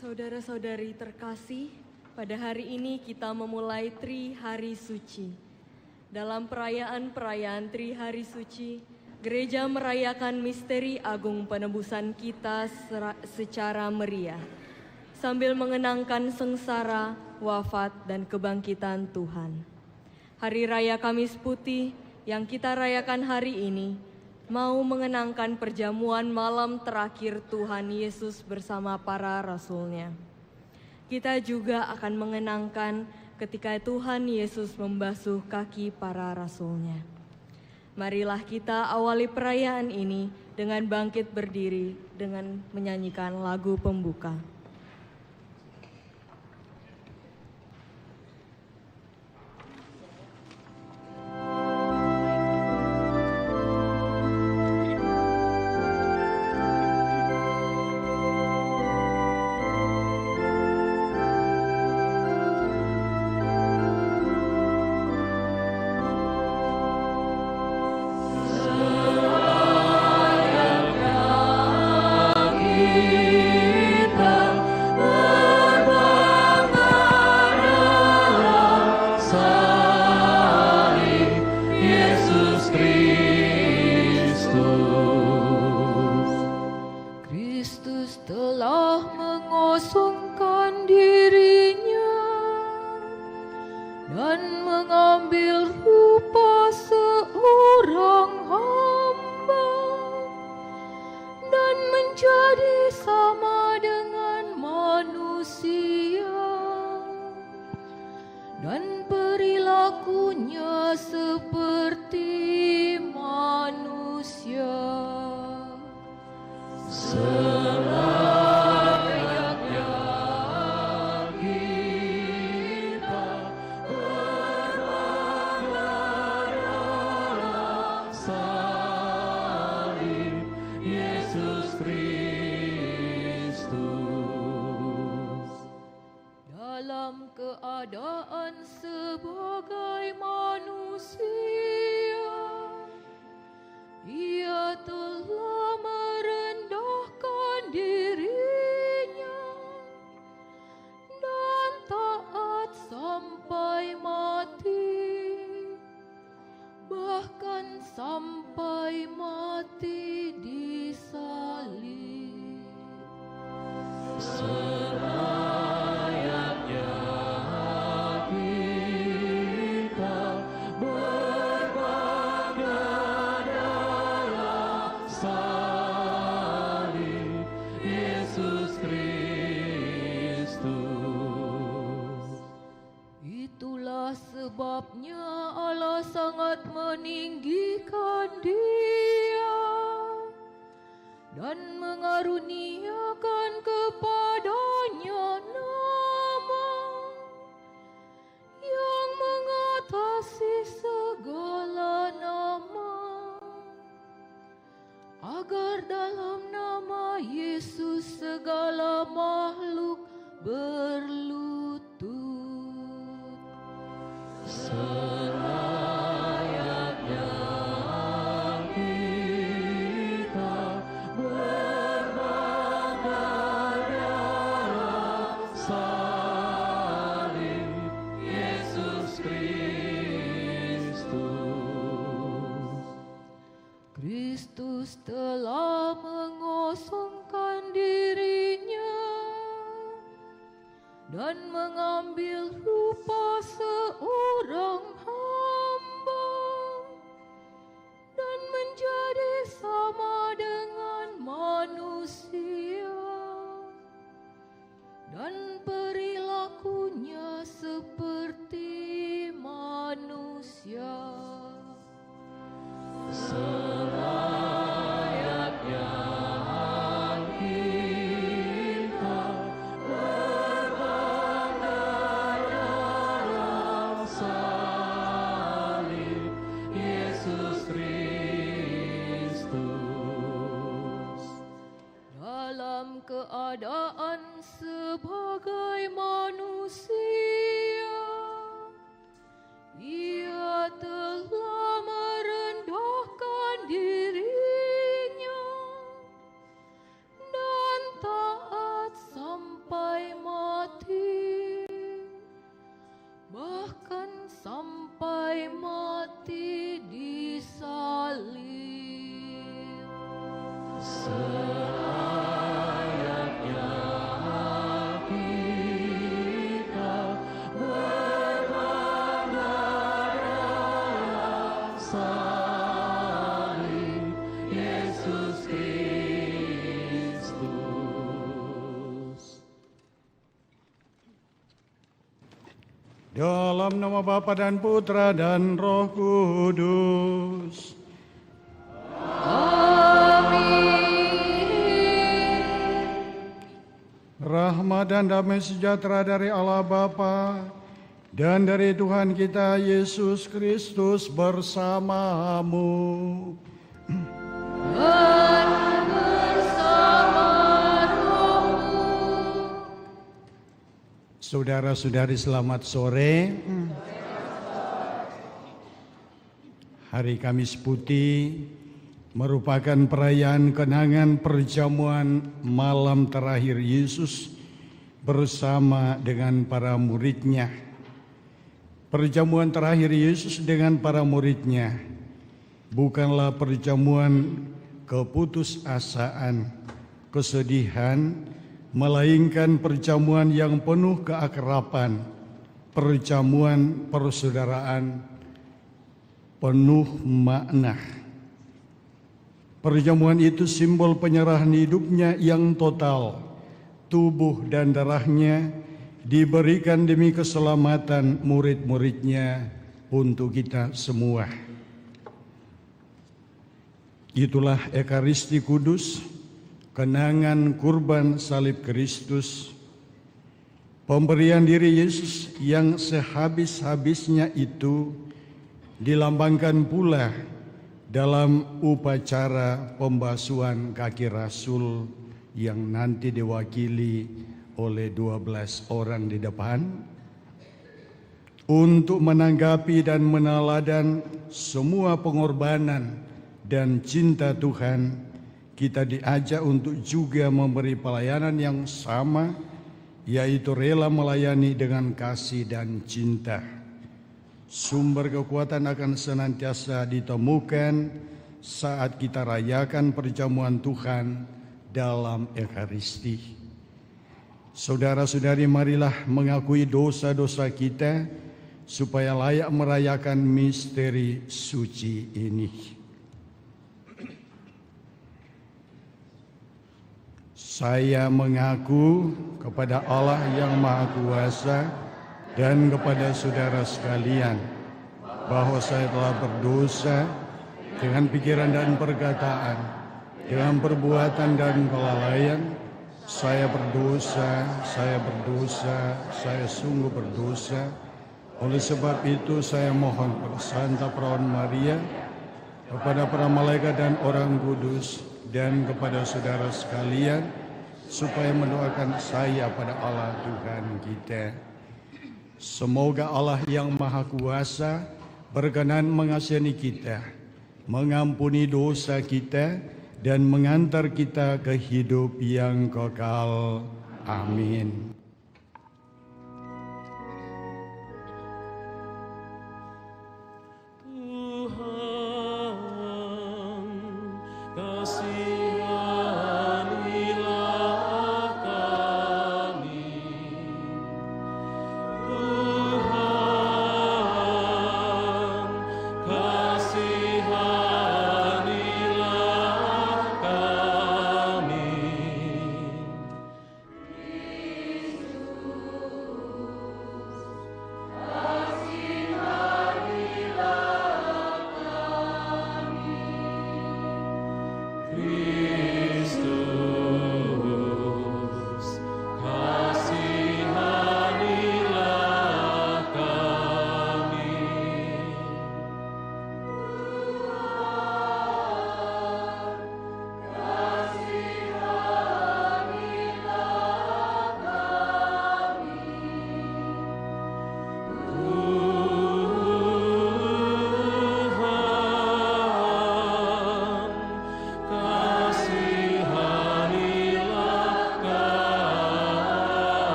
Saudara-saudari terkasih, pada hari ini kita memulai Tri Hari Suci. Dalam perayaan-perayaan Tri Hari Suci, gereja merayakan misteri agung penebusan kita secara meriah, sambil mengenangkan sengsara, wafat, dan kebangkitan Tuhan. Hari Raya Kamis Putih yang kita rayakan hari ini mau mengenangkan perjamuan malam terakhir Tuhan Yesus bersama para rasul-Nya. Kita juga akan mengenangkan ketika Tuhan Yesus membasuh kaki para rasul-Nya. Marilah kita awali perayaan ini dengan bangkit berdiri dengan menyanyikan lagu pembuka. Kristus telah mengosongkan dirinya dan mengambil rupa seorang hamba dan menjadi sama dengan manusia, dan perilakunya seperti manusia. Selayaknya kita berbangga dalam salib Yesus Kristus. Dalam keadaan sebagai manusia, Ia telah merendahkan dirinya dan taat sampai selayaknya kita bermenara salib Yesus Kristus. Dalam nama Bapa dan Putra dan Roh Kudus. Rahmat dan damai sejahtera dari Allah Bapa dan dari Tuhan kita Yesus Kristus bersamamu. Dan bersama rohmu. Saudara-saudari selamat sore. Hari Kamis Putih merupakan perayaan kenangan perjamuan malam terakhir Yesus bersama dengan para muridnya. Perjamuan terakhir Yesus dengan para muridnya bukanlah perjamuan keputusasaan, kesedihan, melainkan perjamuan yang penuh keakraban, perjamuan persaudaraan penuh makna. Perjamuan itu simbol penyerahan hidupnya yang total. Tubuh dan darahnya diberikan demi keselamatan murid-muridnya untuk kita semua. Itulah Ekaristi Kudus, kenangan kurban salib Kristus. Pemberian diri Yesus yang sehabis-habisnya itu dilambangkan pula dalam upacara pembasuhan kaki Rasul yang nanti diwakili oleh 12 orang di depan. Untuk menanggapi dan meneladan semua pengorbanan dan cinta Tuhan, kita diajak untuk juga memberi pelayanan yang sama, yaitu rela melayani dengan kasih dan cinta. Sumber kekuatan akan senantiasa ditemukan saat kita rayakan perjamuan Tuhan dalam Ekaristi. Saudara-saudari, marilah mengakui dosa-dosa kita supaya layak merayakan misteri suci ini. Saya mengaku kepada Allah yang Maha Kuasa dan kepada saudara sekalian bahwa saya telah berdosa dengan pikiran dan perkataan, dengan perbuatan dan kelalaian. Saya berdosa, saya sungguh berdosa. Oleh sebab itu saya mohon kepada Santa Perawan Maria, kepada para malaikat dan orang kudus, dan kepada saudara sekalian, supaya mendoakan saya pada Allah Tuhan kita. Semoga Allah yang Maha Kuasa berkenan mengasihani kita, mengampuni dosa kita, dan mengantar kita ke hidup yang kekal. Amin.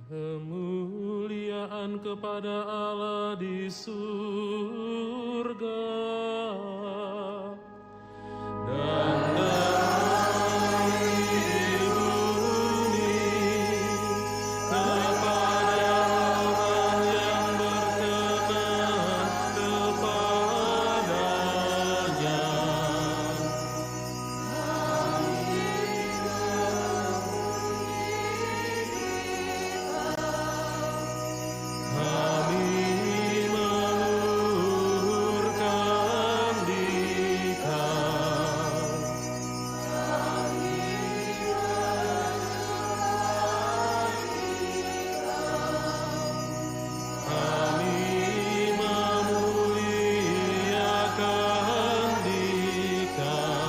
Kemuliaan kepada Allah di surga dan damai di bumi kepada orang yang berkenan kepadanya. Kami meluhurkan di Kau. Kami memuliakan di Kau.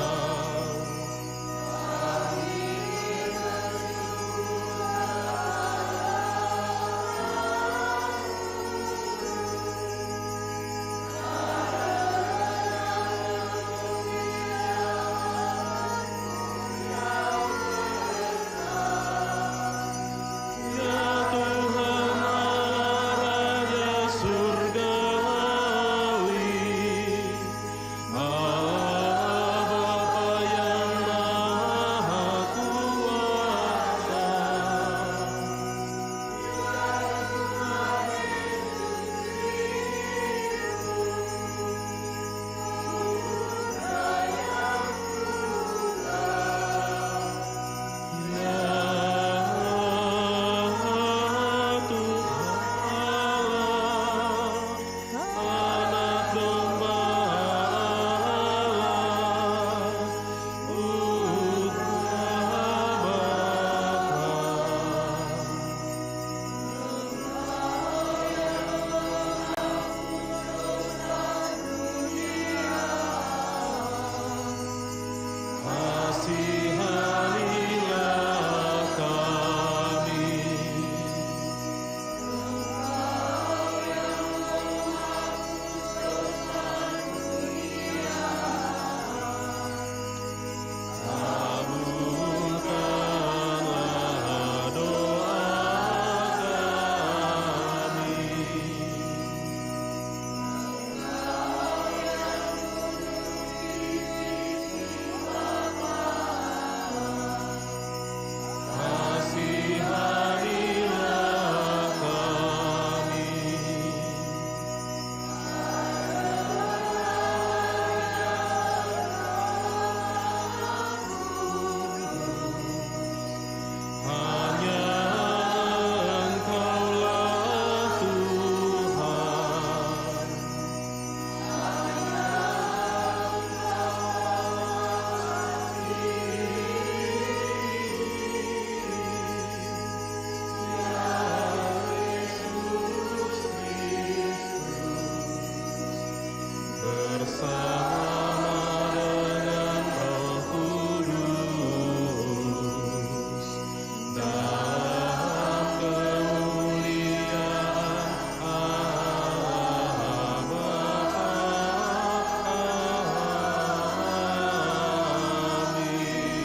Ya Tuhan Allah Raja Surgawi, Allah Bapa yang Maha Kuasa. Ya Tuhan Allah, Anak Domba Allah, Putra Bapa. Kasihanilah kami. Kabulkanlah doa kami. Kasihanilah kami. Hanya Engkaulah Tuhan. Bersama dengan Roh Kudus dalam kemuliaan Allah Bapa. Amin.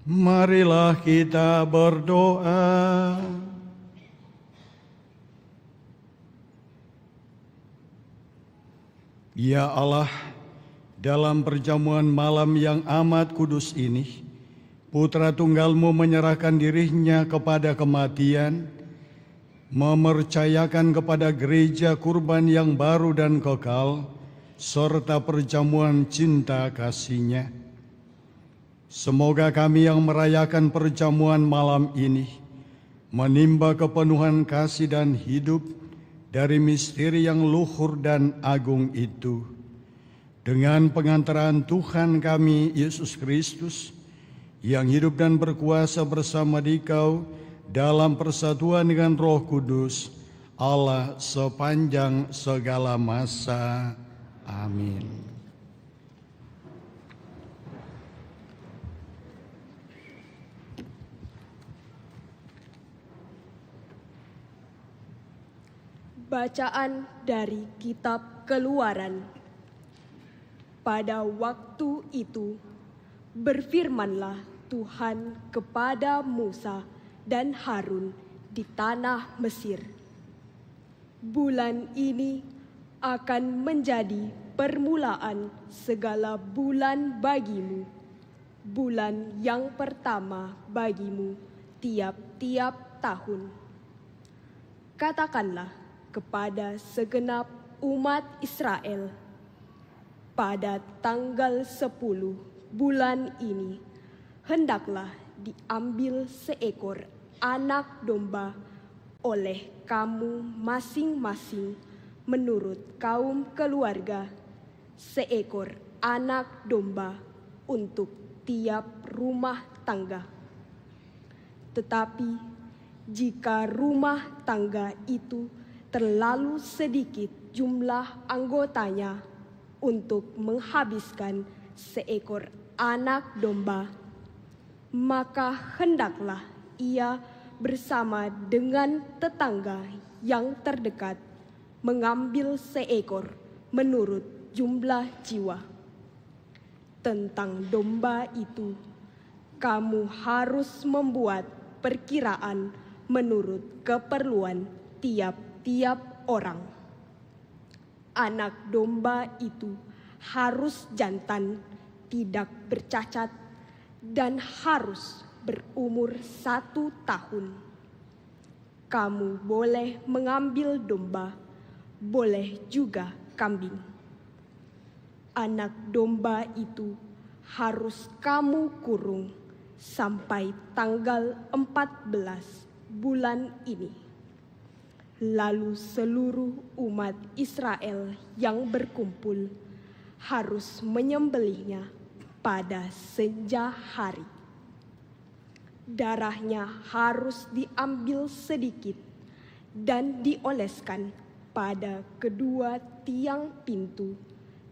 Marilah kita berdoa. Ya Allah, dalam perjamuan malam yang amat kudus ini, Putra Tunggal-Mu menyerahkan dirinya kepada kematian, mempercayakan kepada gereja kurban yang baru dan kekal, serta perjamuan cinta kasih-Nya. Semoga kami yang merayakan perjamuan malam ini menimba kepenuhan kasih dan hidup dari misteri yang luhur dan agung itu. Dengan pengantaran Tuhan kami Yesus Kristus, yang hidup dan berkuasa bersama Dikau dalam persatuan dengan Roh Kudus, Allah sepanjang segala masa. Amin. Bacaan dari Kitab Keluaran. Pada waktu itu, Berfirmanlah Tuhan kepada Musa dan Harun di tanah Mesir. Bulan ini akan menjadi permulaan segala bulan bagimu, bulan yang pertama bagimu tiap-tiap tahun. Katakanlah kepada segenap umat Israel, pada tanggal 10 bulan ini, hendaklah diambil seekor anak domba oleh kamu masing-masing menurut kaum keluarga, seekor anak domba untuk tiap rumah tangga. Tetapi jika rumah tangga itu terlalu sedikit jumlah anggotanya untuk menghabiskan seekor anak domba, maka hendaklah ia bersama dengan tetangga yang terdekat mengambil seekor menurut jumlah jiwa. Tentang domba itu, kamu harus membuat perkiraan menurut keperluan tiap-tiap orang. Anak domba itu harus jantan, tidak bercacat, dan harus berumur 1 tahun. Kamu boleh mengambil domba, boleh juga kambing. Anak domba itu harus kamu kurung sampai tanggal 14 bulan ini. Lalu seluruh umat Israel yang berkumpul harus menyembelihnya pada senja hari. Darahnya harus diambil sedikit dan dioleskan pada kedua tiang pintu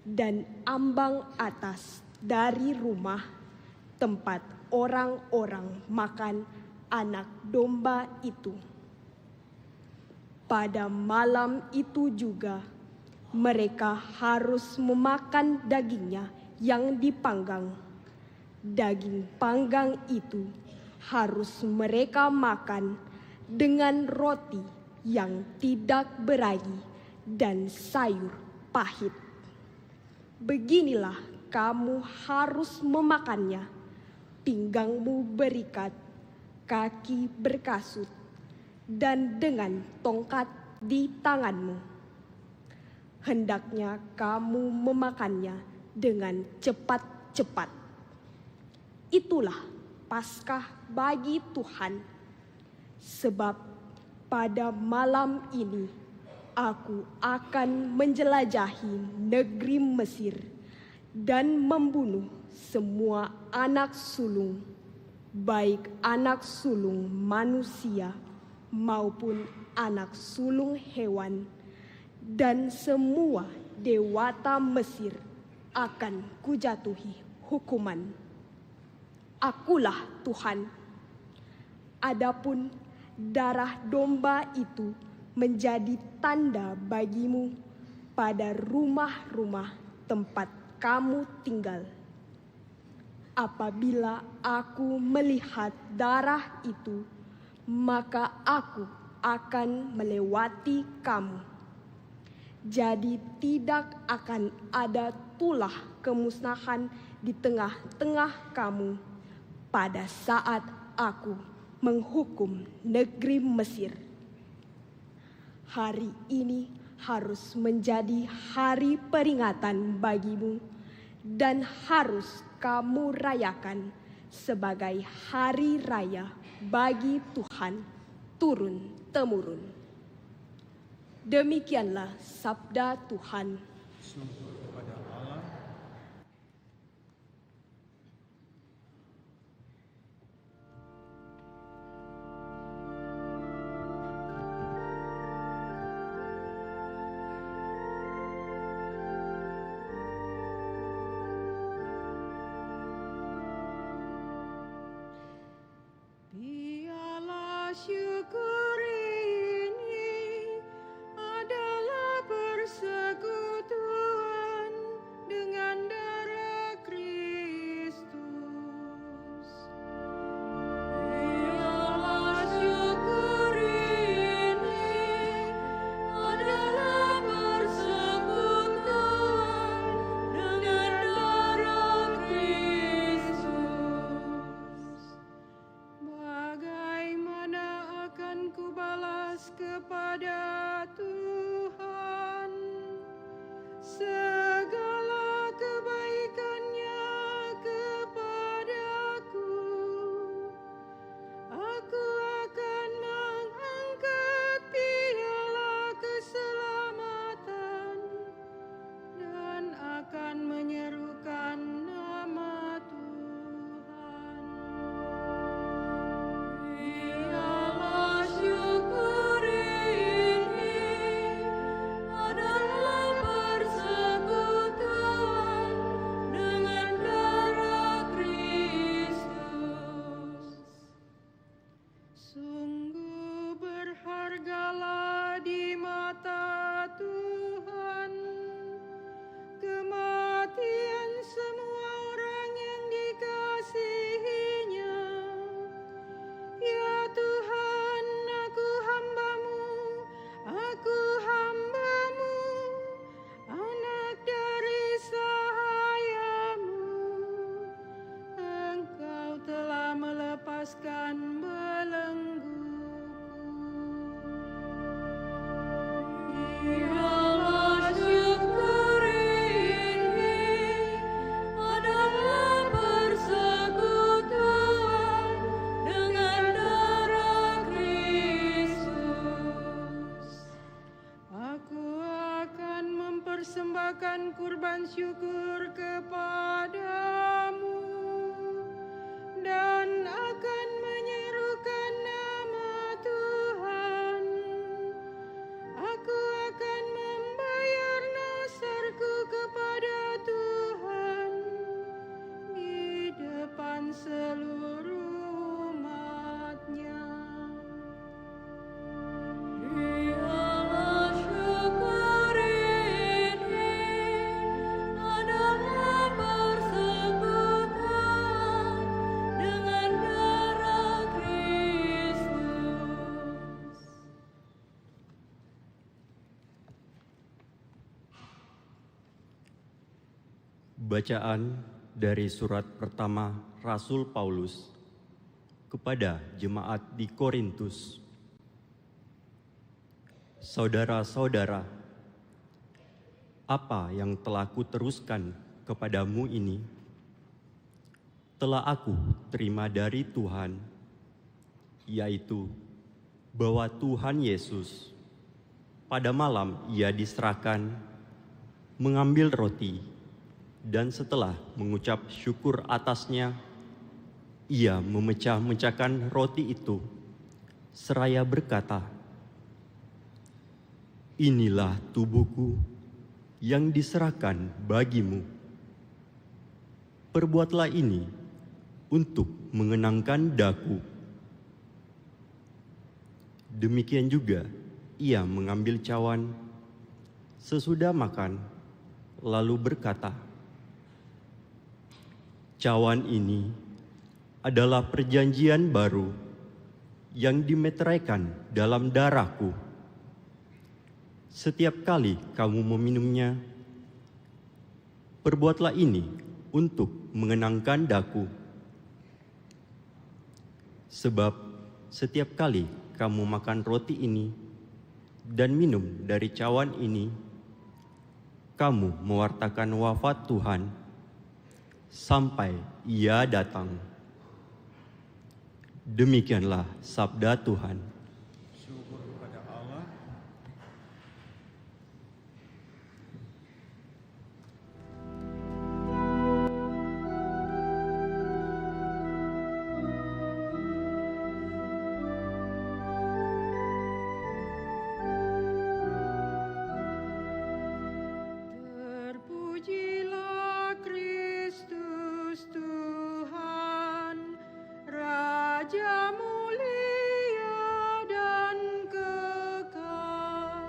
dan ambang atas dari rumah tempat orang-orang makan anak domba itu. Pada malam itu juga mereka harus memakan dagingnya yang dipanggang. Daging panggang itu harus mereka makan dengan roti yang tidak beragi dan sayur pahit. Beginilah kamu harus memakannya: pinggangmu berikat, kaki berkasut, dan dengan tongkat di tanganmu. Hendaknya kamu memakannya dengan cepat-cepat. Itulah Paskah bagi Tuhan, sebab pada malam ini aku akan menjelajahi negeri Mesir dan membunuh semua anak sulung, baik anak sulung manusia maupun anak sulung hewan, dan semua dewata Mesir akan kujatuhi hukuman. Akulah Tuhan. Adapun darah domba itu menjadi tanda bagimu pada rumah-rumah tempat kamu tinggal. Apabila aku melihat darah itu, maka aku akan melewati kamu. Jadi tidak akan ada tulah kemusnahan di tengah-tengah kamu pada saat aku menghukum negeri Mesir. Hari ini harus menjadi hari peringatan bagimu dan harus kamu rayakan sebagai hari raya bagi Tuhan turun-temurun. Demikianlah sabda Tuhan. Sungguh kepada Allah Biarlah syukur ini adalah persekutuan mempersembahkan kurban syukur kepadamu dan akan menyerukan nama Tuhan. Aku akan membayar nasarku kepada Tuhan di depan seluruh umatnya. Biarlah syukur ini adalah persekutuan dengan darah Kristus. Bacaan dari surat pertama Rasul Paulus kepada jemaat di Korintus. Saudara-saudara, apa yang telah kuteruskan kepadamu ini telah aku terima dari Tuhan, yaitu bahwa Tuhan Yesus pada malam Ia diserahkan mengambil roti, dan setelah mengucap syukur atasnya, Ia memecah-mecahkan roti itu seraya berkata, "Inilah tubuhku yang diserahkan bagimu. Perbuatlah ini untuk mengenangkan daku." Demikian juga Ia mengambil cawan sesudah makan, lalu berkata, "Cawan ini adalah perjanjian baru yang dimeteraikan dalam darahku. Setiap kali kamu meminumnya, perbuatlah ini untuk mengenangkan daku. Sebab setiap kali kamu makan roti ini dan minum dari cawan ini, kamu mewartakan wafat Tuhan sampai Ia datang." Demikianlah sabda Tuhan. Syukur kepada Allah. Terpujilah Kristus Tuhan, Raja mulia dan kekal.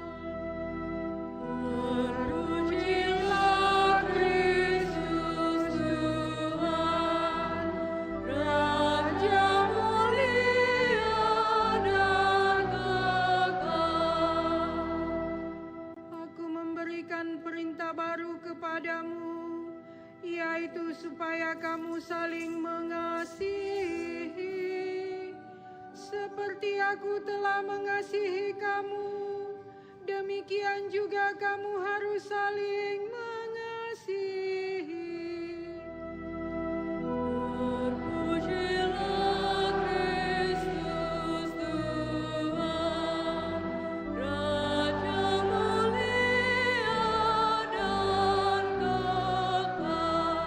Terpujilah Kristus Tuhan, Raja mulia dan kekal. Aku memberikan perintah baru kepadamu, yaitu supaya kamu saling mengasihi. Seperti aku telah mengasihi kamu, demikian juga kamu harus saling mengasihi. Terpujilah Kristus Tuhan, Raja mulia dan kekal.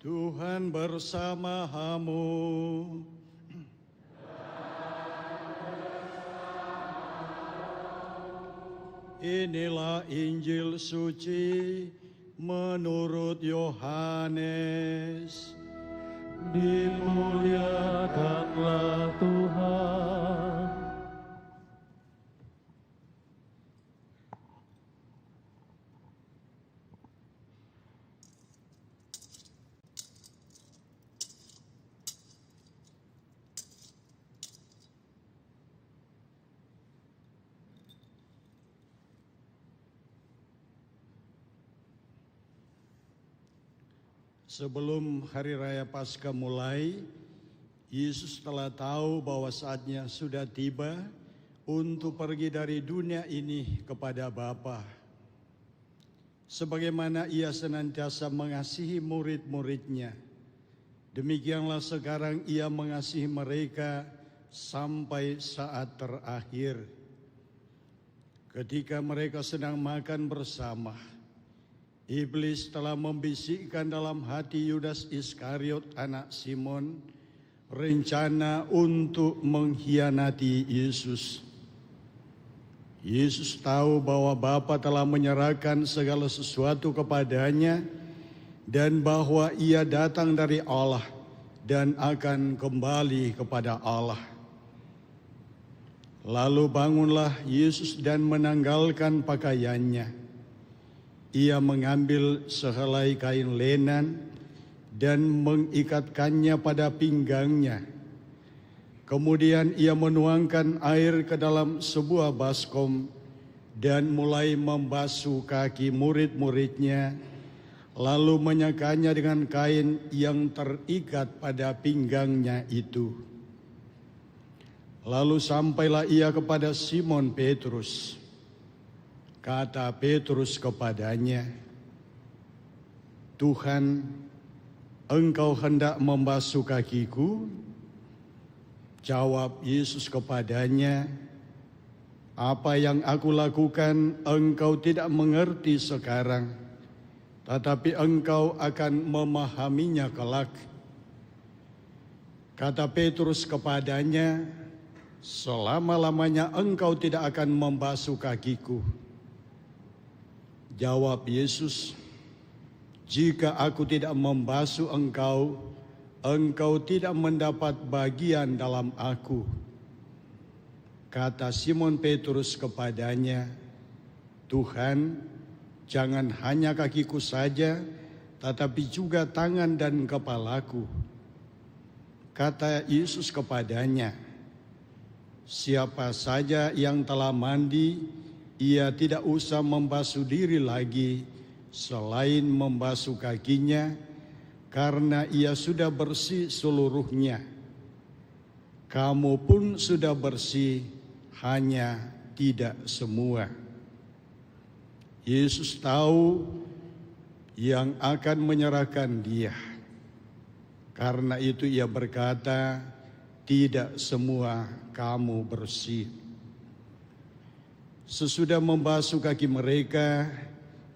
Tuhan bersamamu. Inilah Injil suci menurut Yohanes. Dimuliakanlah Tuhan. Sebelum hari raya Paskah mulai, Yesus telah tahu bahwa saatnya sudah tiba untuk pergi dari dunia ini kepada Bapa. Sebagaimana ia senantiasa mengasihi murid-muridnya, demikianlah sekarang ia mengasihi mereka sampai saat terakhir. Ketika mereka sedang makan bersama, Iblis telah membisikkan dalam hati Yudas Iskariot anak Simon rencana untuk mengkhianati Yesus. Yesus tahu bahwa Bapa telah menyerahkan segala sesuatu kepadanya dan bahwa ia datang dari Allah dan akan kembali kepada Allah. Lalu bangunlah Yesus dan menanggalkan pakaiannya. Ia mengambil sehelai kain lenan dan mengikatkannya pada pinggangnya. Kemudian ia menuangkan air ke dalam sebuah baskom dan mulai membasuh kaki murid-muridnya, lalu menyekanya dengan kain yang terikat pada pinggangnya itu. Lalu sampailah ia kepada Simon Petrus. Kata Petrus kepadanya, "Tuhan, Engkau hendak membasuh kakiku?" Jawab Yesus kepadanya, "Apa yang aku lakukan engkau tidak mengerti sekarang, tetapi engkau akan memahaminya kelak." Kata Petrus kepadanya, "Selama-lamanya engkau tidak akan membasuh kakiku." Jawab Yesus, "Jika aku tidak membasuh engkau, engkau tidak mendapat bagian dalam aku." Kata Simon Petrus kepadanya, "Tuhan, jangan hanya kakiku saja, tetapi juga tangan dan kepalaku." Kata Yesus kepadanya, "Siapa saja yang telah mandi, ia tidak usah membasuh diri lagi selain membasuh kakinya, karena ia sudah bersih seluruhnya. Kamu pun sudah bersih, hanya tidak semua." Yesus tahu yang akan menyerahkan dia. Karena itu ia berkata, "Tidak semua kamu bersih." Sesudah membasuh kaki mereka,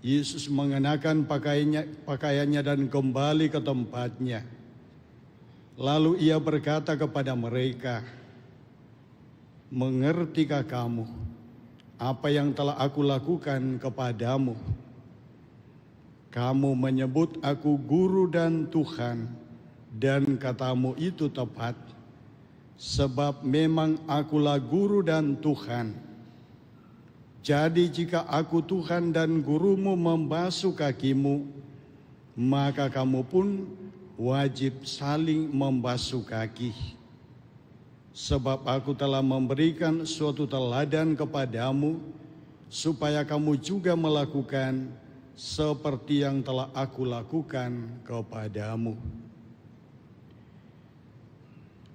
Yesus mengenakan pakaiannya dan kembali ke tempatnya. Lalu ia berkata kepada mereka, "Mengertikah kamu apa yang telah aku lakukan kepadamu? Kamu menyebut aku guru dan Tuhan, dan katamu itu tepat, sebab memang akulah guru dan Tuhan. Jadi jika aku Tuhan dan gurumu membasuh kakimu, maka kamu pun wajib saling membasuh kaki. Sebab aku telah memberikan suatu teladan kepadamu, supaya kamu juga melakukan seperti yang telah aku lakukan kepadamu."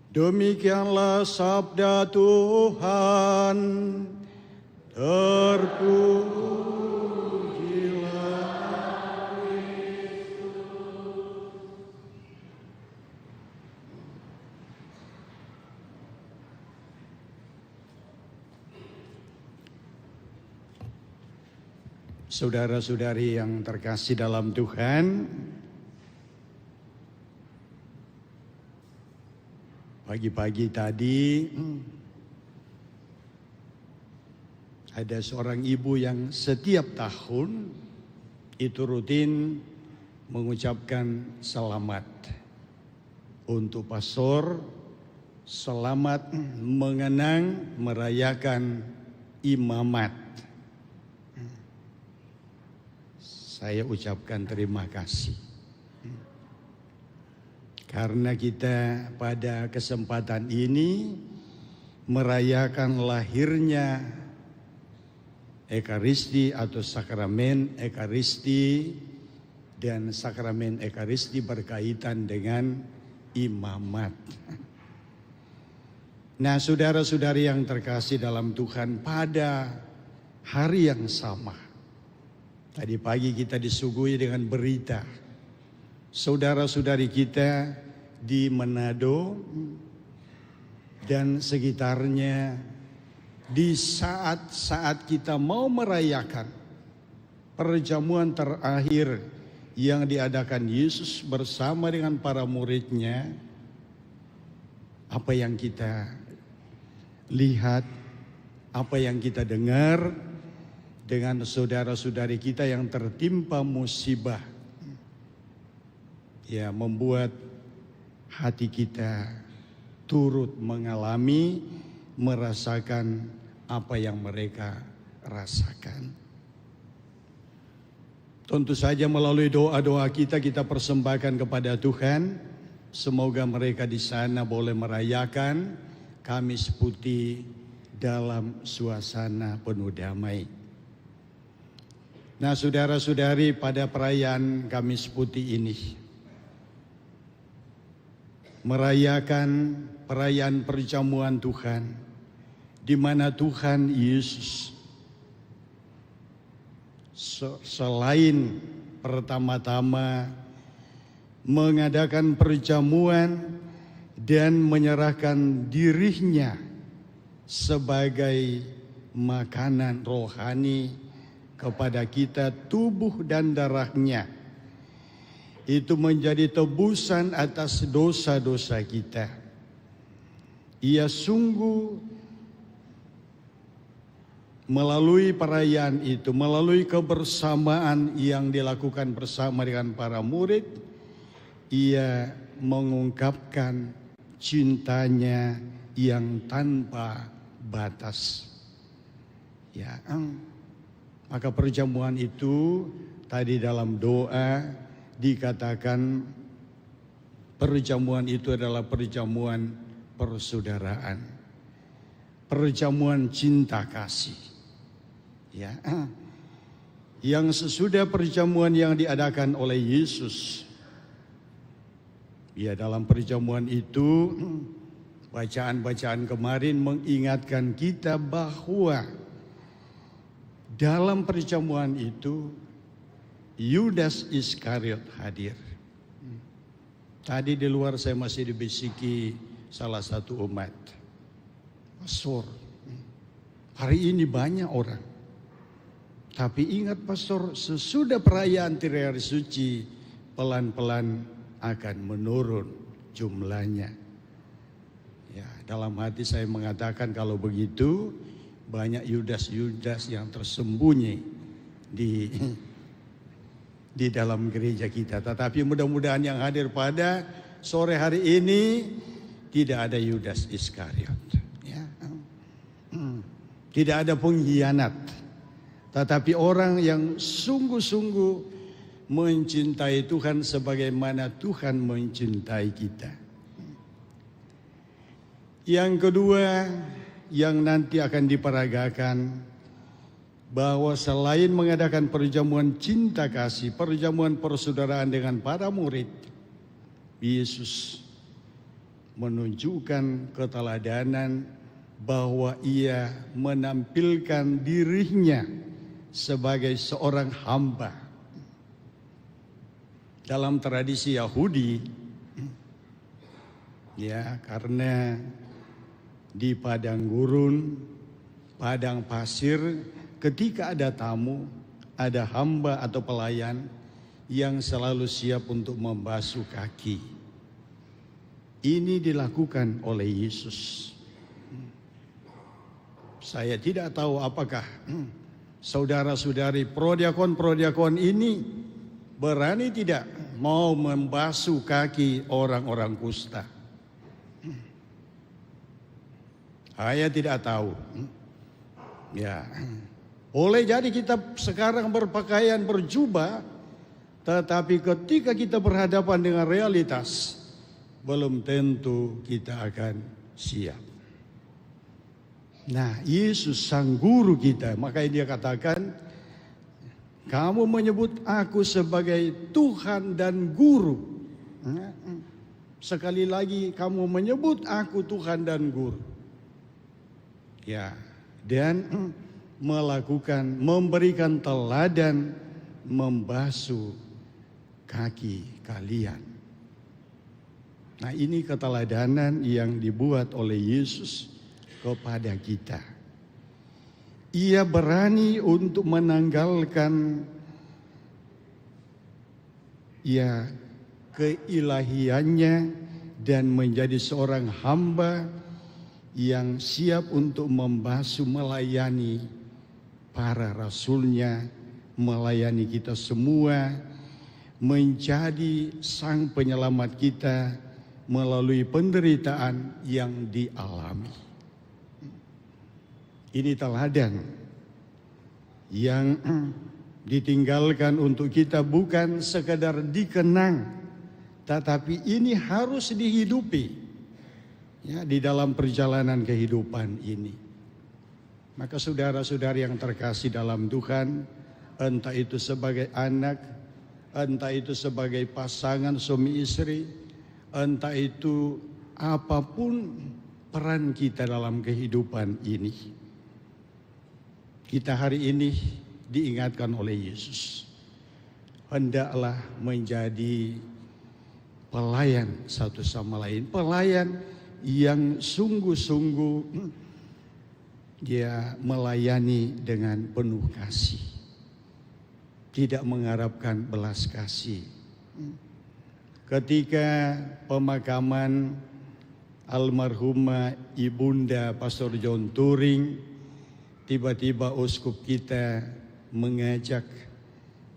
Demikianlah sabda Tuhan. Terpujilah Kristus. Saudara-saudari yang terkasih dalam Tuhan, pagi-pagi tadi ada seorang ibu yang setiap tahun itu rutin mengucapkan selamat untuk pastor, selamat mengenang merayakan imamat. Saya ucapkan terima kasih. Karena kita pada kesempatan ini merayakan lahirnya Ekaristi atau sakramen Ekaristi dan sakramen Ekaristi berkaitan dengan imamat. Nah, saudara-saudari yang terkasih dalam Tuhan, pada hari yang sama, tadi pagi kita disuguhi dengan berita saudara-saudari kita di Manado dan sekitarnya, di saat-saat kita mau merayakan perjamuan terakhir yang diadakan Yesus bersama dengan para muridnya, apa yang kita lihat, apa yang kita dengar dengan saudara-saudari kita yang tertimpa musibah, ya, membuat hati kita turut mengalami, merasakan apa yang mereka rasakan. Tentu saja melalui doa-doa kita persembahkan kepada Tuhan, semoga mereka di sana boleh merayakan Kamis Putih dalam suasana penuh damai. Nah, saudara-saudari, pada perayaan Kamis Putih ini, merayakan perayaan perjamuan Tuhan, di mana Tuhan Yesus selain pertama-tama mengadakan perjamuan dan menyerahkan dirinya sebagai makanan rohani kepada kita, tubuh dan darahnya, itu menjadi tebusan atas dosa-dosa kita. Ia sungguh melalui perayaan itu, melalui kebersamaan yang dilakukan bersama dengan para murid, ia mengungkapkan cintanya yang tanpa batas. Ya, maka perjamuan itu tadi dalam doa dikatakan perjamuan itu adalah perjamuan persaudaraan, perjamuan cinta kasih. Ya, yang sesudah perjamuan yang diadakan oleh Yesus, ya, dalam perjamuan itu bacaan-bacaan kemarin mengingatkan kita bahwa dalam perjamuan itu Yudas Iskariot hadir. Tadi di luar saya masih dibisiki salah satu umat, "Pastor, hari ini banyak orang. Tapi ingat Pastor, sesudah perayaan Hari Suci pelan-pelan akan menurun jumlahnya." Ya, dalam hati saya mengatakan kalau begitu banyak Yudas-Yudas yang tersembunyi di dalam gereja kita. Tetapi mudah-mudahan yang hadir pada sore hari ini tidak ada Yudas Iskariot. Ya. Tidak ada pengkhianat. Tetapi orang yang sungguh-sungguh mencintai Tuhan sebagaimana Tuhan mencintai kita. Yang kedua yang nanti akan diperagakan, bahwa selain mengadakan perjamuan cinta kasih, perjamuan persaudaraan dengan para murid, Yesus menunjukkan keteladanan bahwa ia menampilkan dirinya sebagai seorang hamba. Dalam tradisi Yahudi, ya, karena di padang gurun, padang pasir, ketika ada tamu, ada hamba atau pelayan yang selalu siap untuk membasuh kaki. Ini dilakukan oleh Yesus. Saya tidak tahu apakah saudara-saudari prodiakon ini berani tidak mau membasuh kaki orang-orang kusta. Saya tidak tahu. Ya, boleh jadi kita sekarang berpakaian berjubah, tetapi ketika kita berhadapan dengan realitas, belum tentu kita akan siap. Nah, Yesus sang guru kita, makanya dia katakan, Kamu menyebut aku sebagai Tuhan dan Guru. Sekali lagi kamu menyebut aku Tuhan dan Guru. Ya, dan memberikan teladan membasuh kaki kalian. Nah, ini keteladanan yang dibuat oleh Yesus kepada kita. Ia berani untuk menanggalkan keilahiannya dan menjadi seorang hamba yang siap untuk membasuh, melayani para rasulnya, melayani kita semua, menjadi sang penyelamat kita melalui penderitaan yang dialami. Ini teladan yang ditinggalkan untuk kita bukan sekadar dikenang, tetapi ini harus dihidupi ya di dalam perjalanan kehidupan ini. Maka saudara-saudari yang terkasih dalam Tuhan, entah itu sebagai anak, entah itu sebagai pasangan suami istri, entah itu apapun peran kita dalam kehidupan ini, kita hari ini diingatkan oleh Yesus, hendaklah menjadi pelayan satu sama lain, pelayan yang sungguh-sungguh dia melayani dengan penuh kasih, tidak mengharapkan belas kasih. Ketika pemakaman almarhumah Ibunda Pastor John Turing, tiba-tiba uskup kita mengajak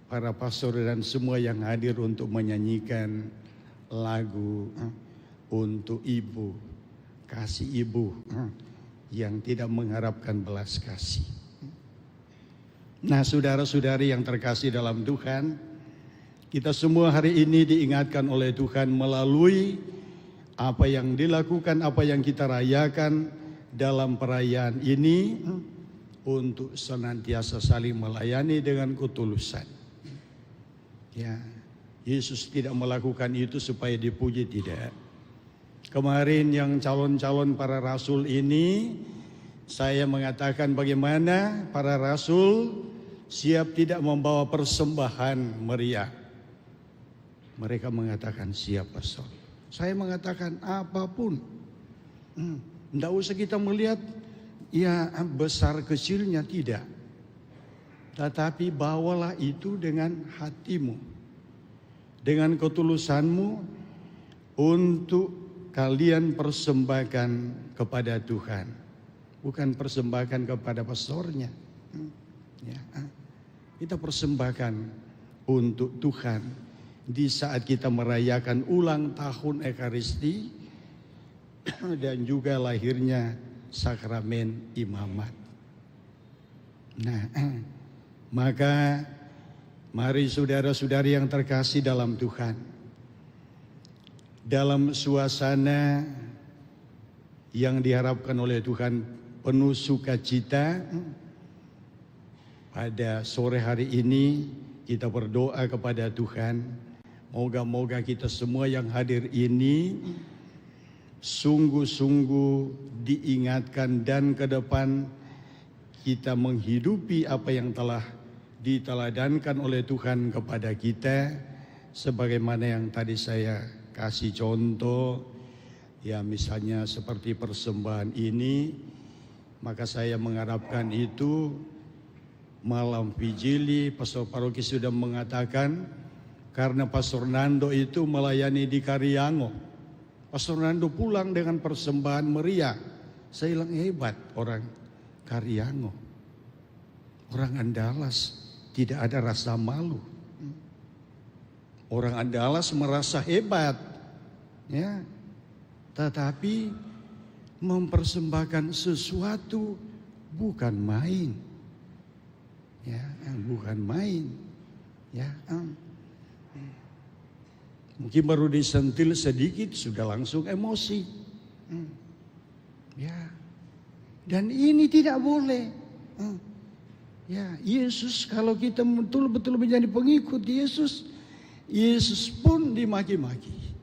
para pastor dan semua yang hadir untuk menyanyikan lagu untuk ibu, kasih ibu yang tidak mengharapkan belas kasih. Nah, saudara-saudari yang terkasih dalam Tuhan, kita semua hari ini diingatkan oleh Tuhan melalui apa yang dilakukan, apa yang kita rayakan dalam perayaan ini, untuk senantiasa saling melayani dengan ketulusan. Ya, Yesus tidak melakukan itu supaya dipuji, tidak. Kemarin yang calon-calon para rasul ini, saya mengatakan bagaimana para rasul siap tidak membawa persembahan meriah. Mereka mengatakan siap, Pastor. Saya mengatakan apapun. Tidak usah kita melihat ya besar kecilnya, tidak. Tetapi bawalah itu dengan hatimu, dengan ketulusanmu, untuk kalian persembahkan kepada Tuhan. Bukan persembahkan kepada pastornya. Ya, kita persembahkan untuk Tuhan di saat kita merayakan ulang tahun Ekaristi dan juga lahirnya sakramen imamat. Nah, maka mari saudara-saudari yang terkasih dalam Tuhan, dalam suasana yang diharapkan oleh Tuhan penuh sukacita, pada sore hari ini kita berdoa kepada Tuhan, moga-moga kita semua yang hadir ini sungguh-sungguh diingatkan dan ke depan kita menghidupi apa yang telah diteladankan oleh Tuhan kepada kita, sebagaimana yang tadi saya kasih contoh, ya misalnya seperti persembahan ini, maka saya mengharapkan itu malam vigili, Pastor Paroki sudah mengatakan, karena Pastor Nando itu melayani di Karyango, Pastor Nando pulang dengan persembahan meriah. Saya bilang hebat orang Karyango, orang Andalas tidak ada rasa malu. Orang Andalas merasa hebat, ya, tetapi mempersembahkan sesuatu bukan main, ya, bukan main, ya. Mungkin baru disentil sedikit sudah langsung emosi, ya. Dan ini tidak boleh. Ya, Yesus kalau kita betul-betul menjadi pengikut Yesus, Yesus pun dimaki-maki.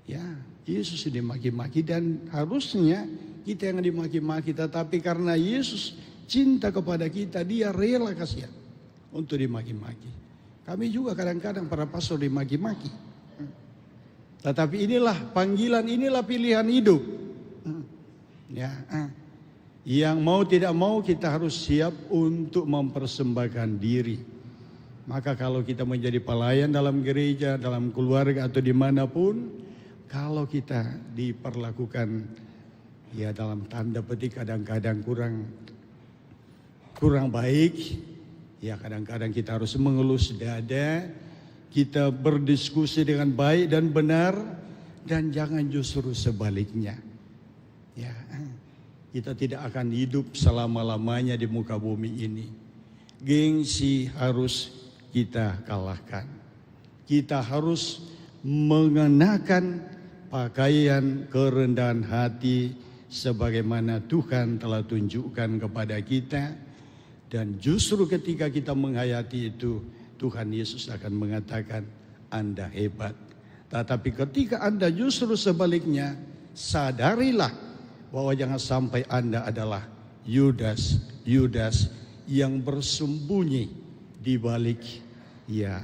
Ya, Yesus dimaki-maki dan harusnya kita yang dimaki-maki. Tetapi karena Yesus cinta kepada kita, dia rela kasihan untuk dimaki-maki. Kami juga kadang-kadang para pastor dimaki-maki. Tetapi inilah panggilan, inilah pilihan hidup. Ya, yang mau tidak mau kita harus siap untuk mempersembahkan diri. Maka kalau kita menjadi pelayan dalam gereja, dalam keluarga atau dimanapun, kalau kita diperlakukan ya dalam tanda petik kadang-kadang kurang baik, ya kadang-kadang kita harus mengelus dada, kita berdiskusi dengan baik dan benar, dan jangan justru sebaliknya. Ya, kita tidak akan hidup selama-lamanya di muka bumi ini. Gengsi harus kita kalahkan. Kita harus mengenakan pakaian kerendahan hati sebagaimana Tuhan telah tunjukkan kepada kita. Dan justru ketika kita menghayati itu, Tuhan Yesus akan mengatakan, Anda hebat. Tetapi ketika Anda justru sebaliknya, sadarilah bahwa jangan sampai Anda adalah Yudas yang bersembunyi di balik, ya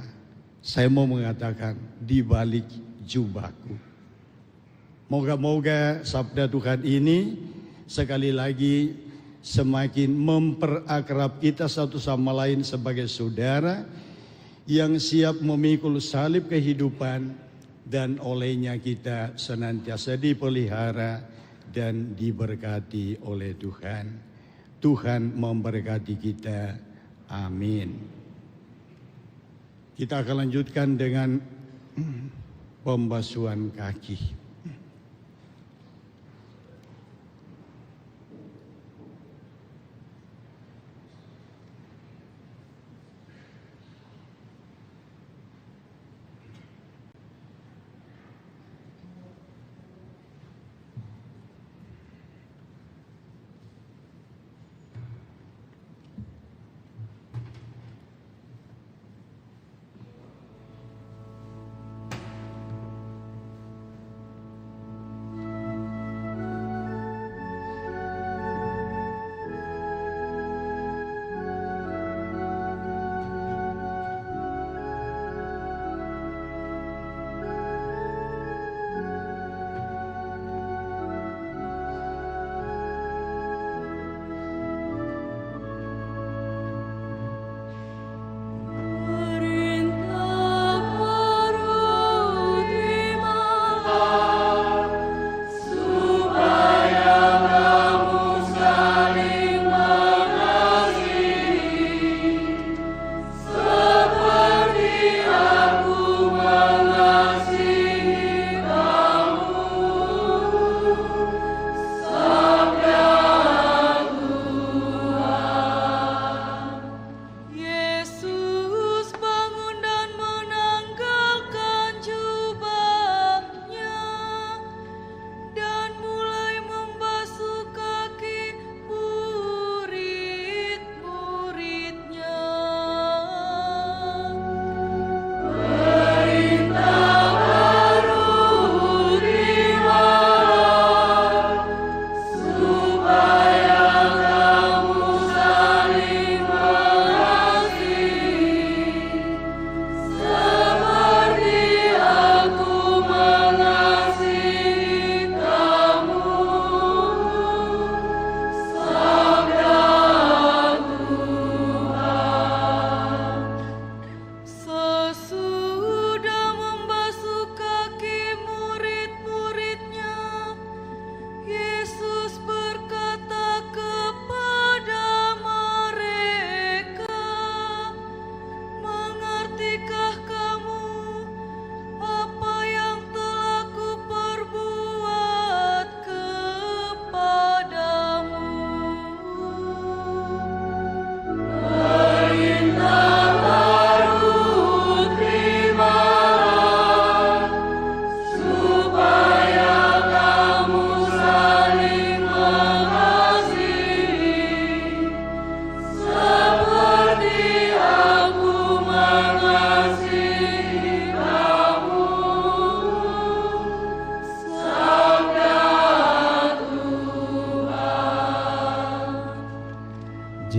saya mau mengatakan di balik jubahku. Moga-moga sabda Tuhan ini sekali lagi semakin memperakrab kita satu sama lain sebagai saudara yang siap memikul salib kehidupan, dan olehnya kita senantiasa dipelihara dan diberkati oleh Tuhan. Tuhan memberkati kita. Amin. Kita akan lanjutkan dengan pembasuhan kaki. Yesus berkata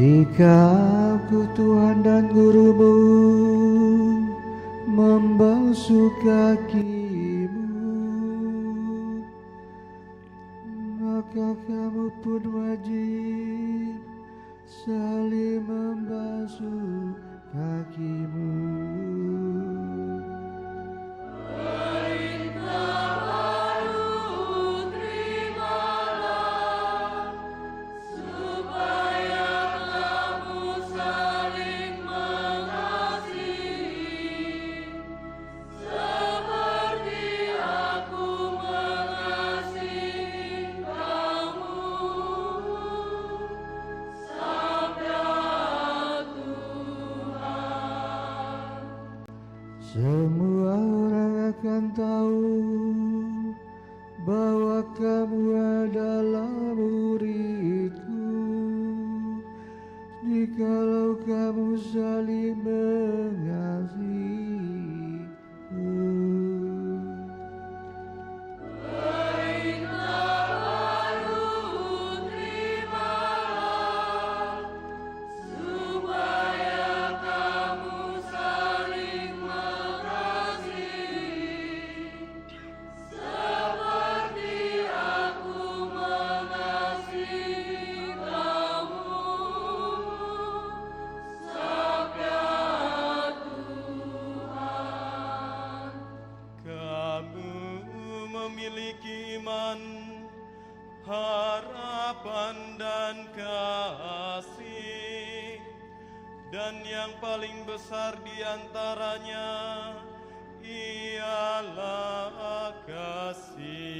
Jika aku Tuhan dan gurumu membasuh kakimu, maka kamu pun wajib saling membasuh kakimu. Semua orang akan tahu bahwa kamu adalah muridku, jikalau kamu saling mengasihi. Harapan dan kasih, dan yang paling besar di antaranya ialah kasih.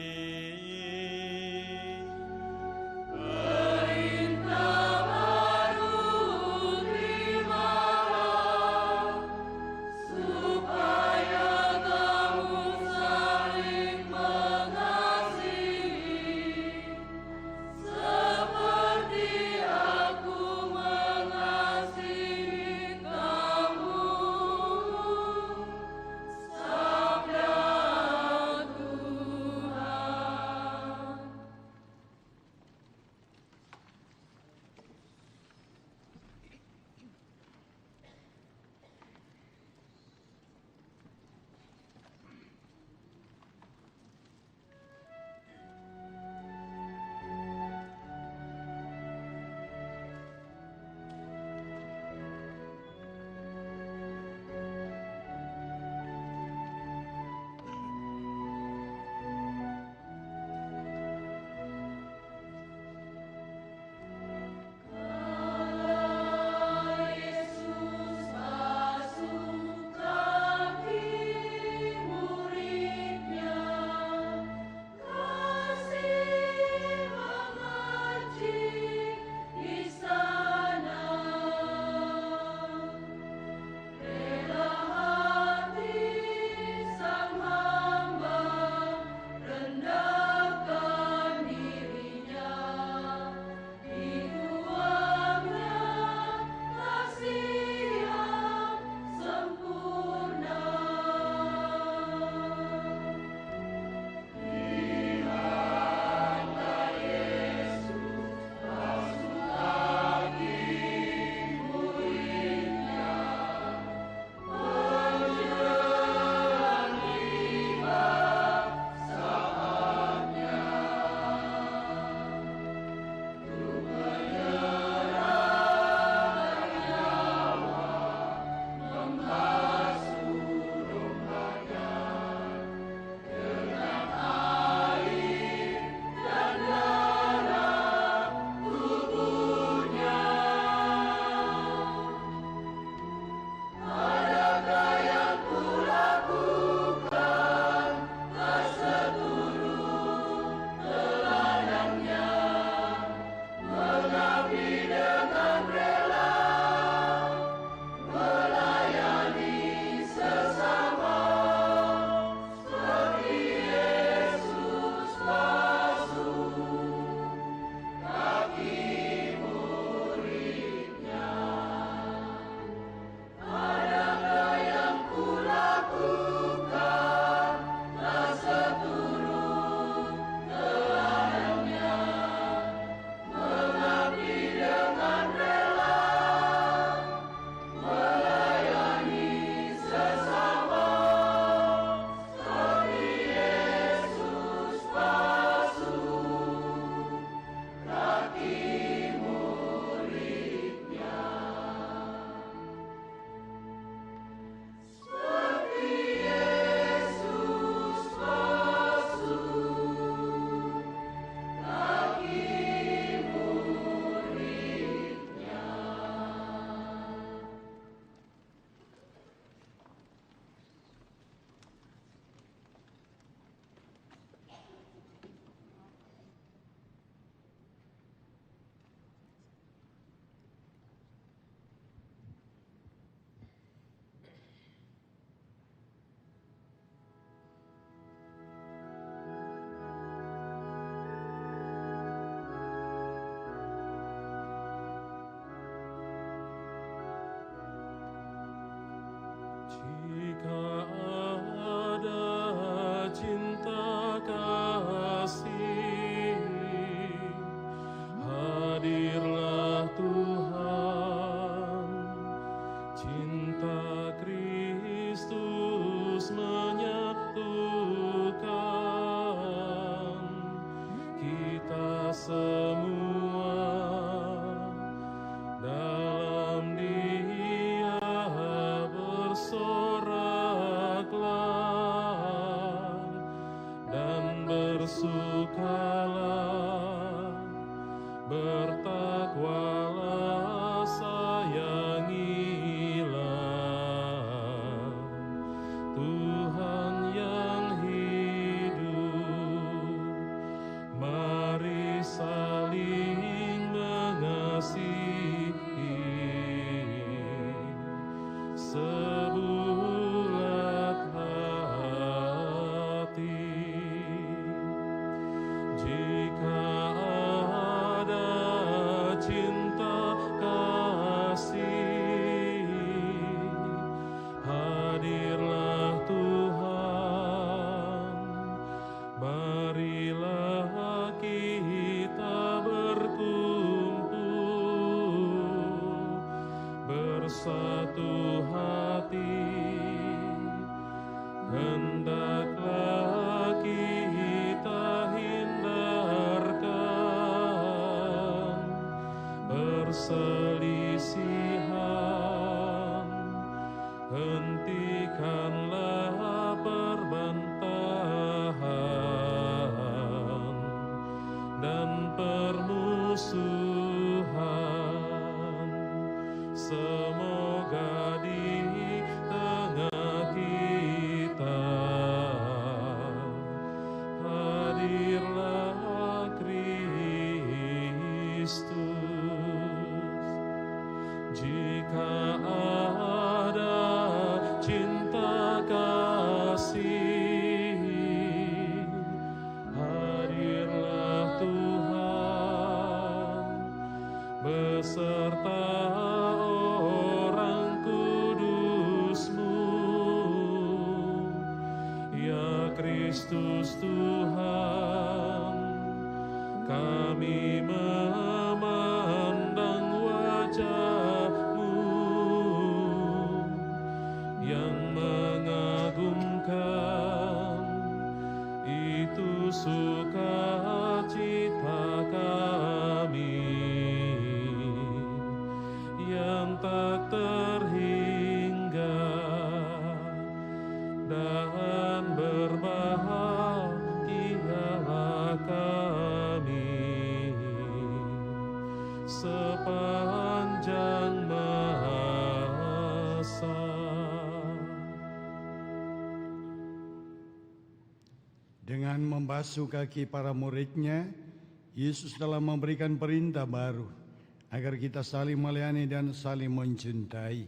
Jika ada cinta kasih, hadirlah Tuhan. Cinta Kristus menyatukan kita semua dalam Dia bersoraklah dan bersukalah, bertakwalah, sayangilah Tuhan yang hidup. Mari saling mengasihi sebulat hati. Jika ada cinta kasih, hadirlah Tuhan. Marilah kita berkumpul, bersatu hati. Hendaklah kita hindarkan perselisihan, hentikanlah perbantahan dan permusuhan. Semoga di tengah kita hadirlah Kristus. Jika ada cinta kasih, hadirlah Tuhan beserta orang kudus-Mu. Ya Kristus Tuhan, kami memandang wajah-Mu yang mengagumkan. Itu sukacita kami yang tak terhingga, dan berbahagialah kami sepanjang masa. Dengan membasuh kaki para murid-Nya, Yesus telah memberikan perintah baru agar kita saling melayani dan saling mencintai.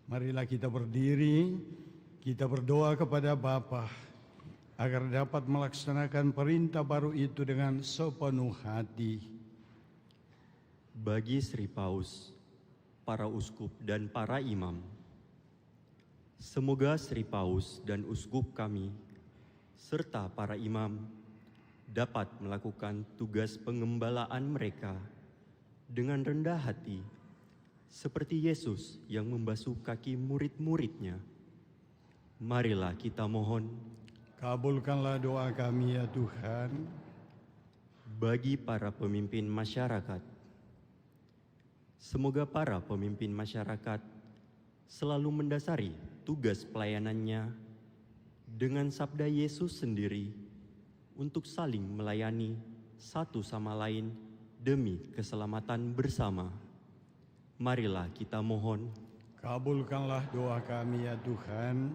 Marilah kita berdiri, kita berdoa kepada Bapa agar dapat melaksanakan perintah baru itu dengan sepenuh hati. Bagi Sri Paus, para uskup dan para imam, semoga Sri Paus dan uskup kami serta para imam dapat melakukan tugas pengembalaan mereka dengan rendah hati, seperti Yesus yang membasuh kaki murid-murid-Nya. Marilah kita mohon. Kabulkanlah doa kami ya Tuhan. Bagi para pemimpin masyarakat, semoga para pemimpin masyarakat selalu mendasari tugas pelayanannya dengan sabda Yesus sendiri untuk saling melayani satu sama lain demi keselamatan bersama. Marilah kita mohon. Kabulkanlah doa kami ya Tuhan.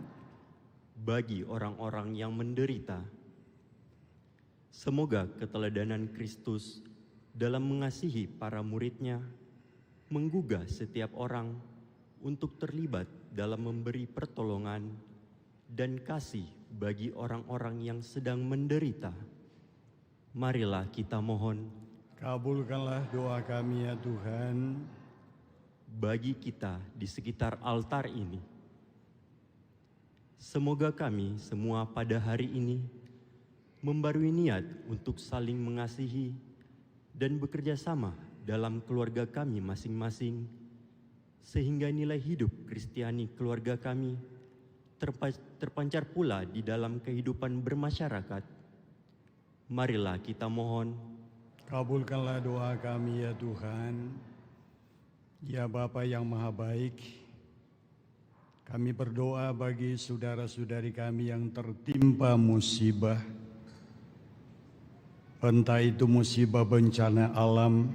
Bagi orang-orang yang menderita, semoga keteladanan Kristus dalam mengasihi para murid-Nya menggugah setiap orang untuk terlibat dalam memberi pertolongan dan kasih bagi orang-orang yang sedang menderita. Marilah kita mohon. Kabulkanlah doa kami ya Tuhan. Bagi kita di sekitar altar ini, Semoga kami semua pada hari ini membarui niat untuk saling mengasihi dan bekerja sama dalam keluarga kami masing-masing, sehingga nilai hidup Kristiani keluarga kami terpancar pula di dalam kehidupan bermasyarakat. Marilah kita mohon. Kabulkanlah doa kami ya Tuhan. Ya Bapa yang Maha Baik, kami berdoa bagi saudara-saudari kami yang tertimpa musibah, entah itu musibah bencana alam,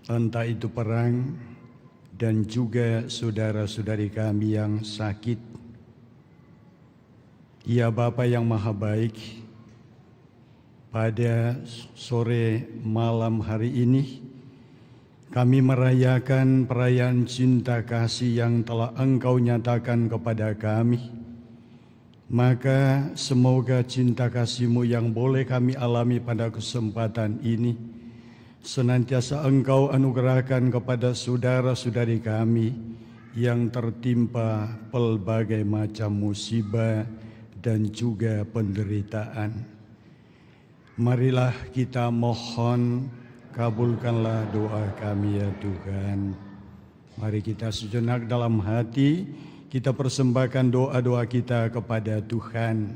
entah itu perang, dan juga saudara-saudari kami yang sakit. Ya Bapa yang Maha Baik, pada sore malam hari ini kami merayakan perayaan cinta kasih yang telah Engkau nyatakan kepada kami. Maka semoga cinta kasih-Mu yang boleh kami alami pada kesempatan ini senantiasa Engkau anugerahkan kepada saudara-saudari kami yang tertimpa pelbagai macam musibah dan juga penderitaan. Marilah kita mohon, kabulkanlah doa kami ya Tuhan. Mari kita sejenak dalam hati, kita persembahkan doa-doa kita kepada Tuhan.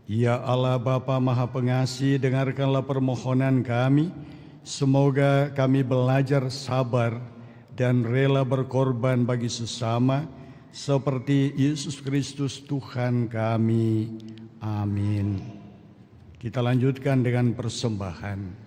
Ya Allah Bapa Maha Pengasih, dengarkanlah permohonan kami. Semoga kami belajar sabar dan rela berkorban bagi sesama, seperti Yesus Kristus Tuhan kami. Amin. Kita lanjutkan dengan persembahan.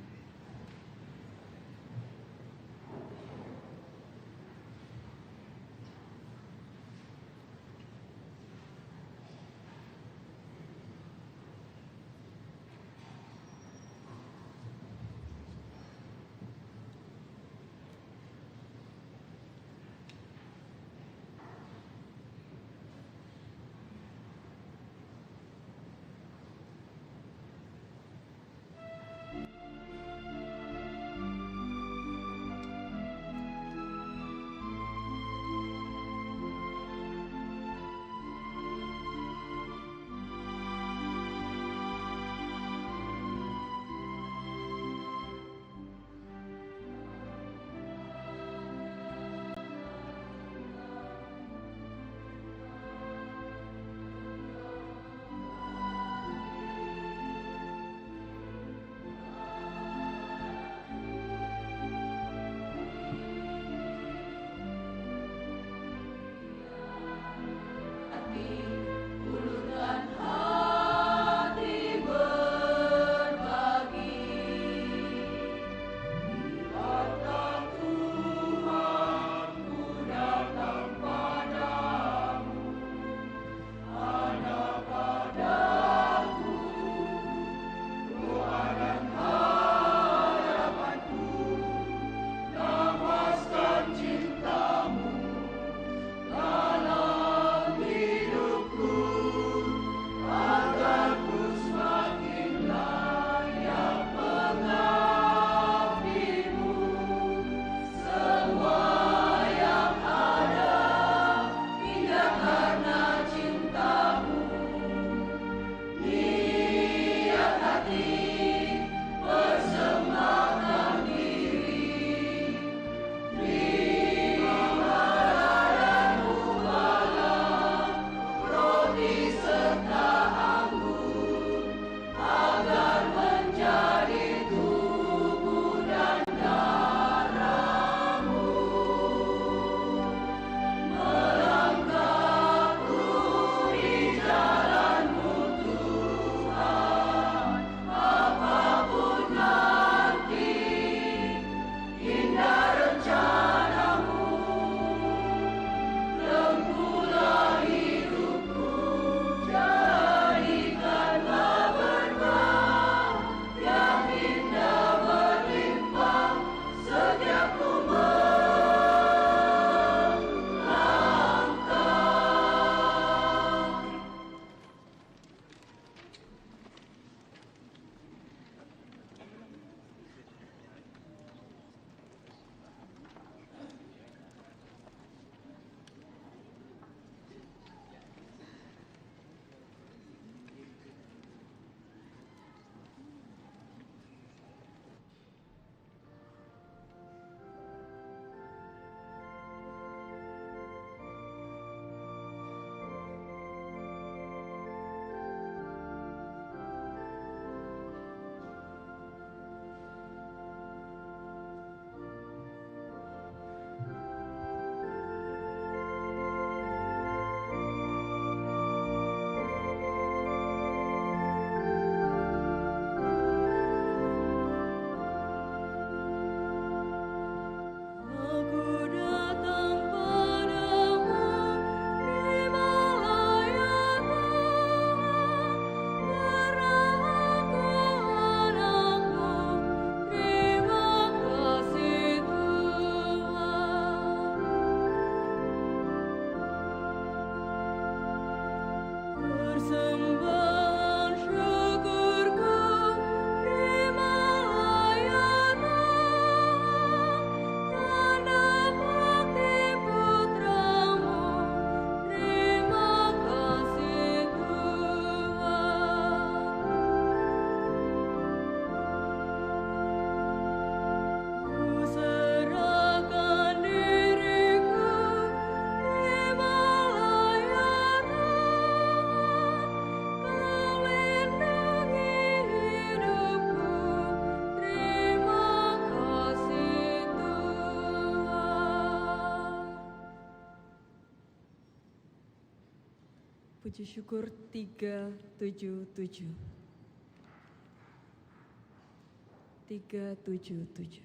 Puji syukur 377. 377.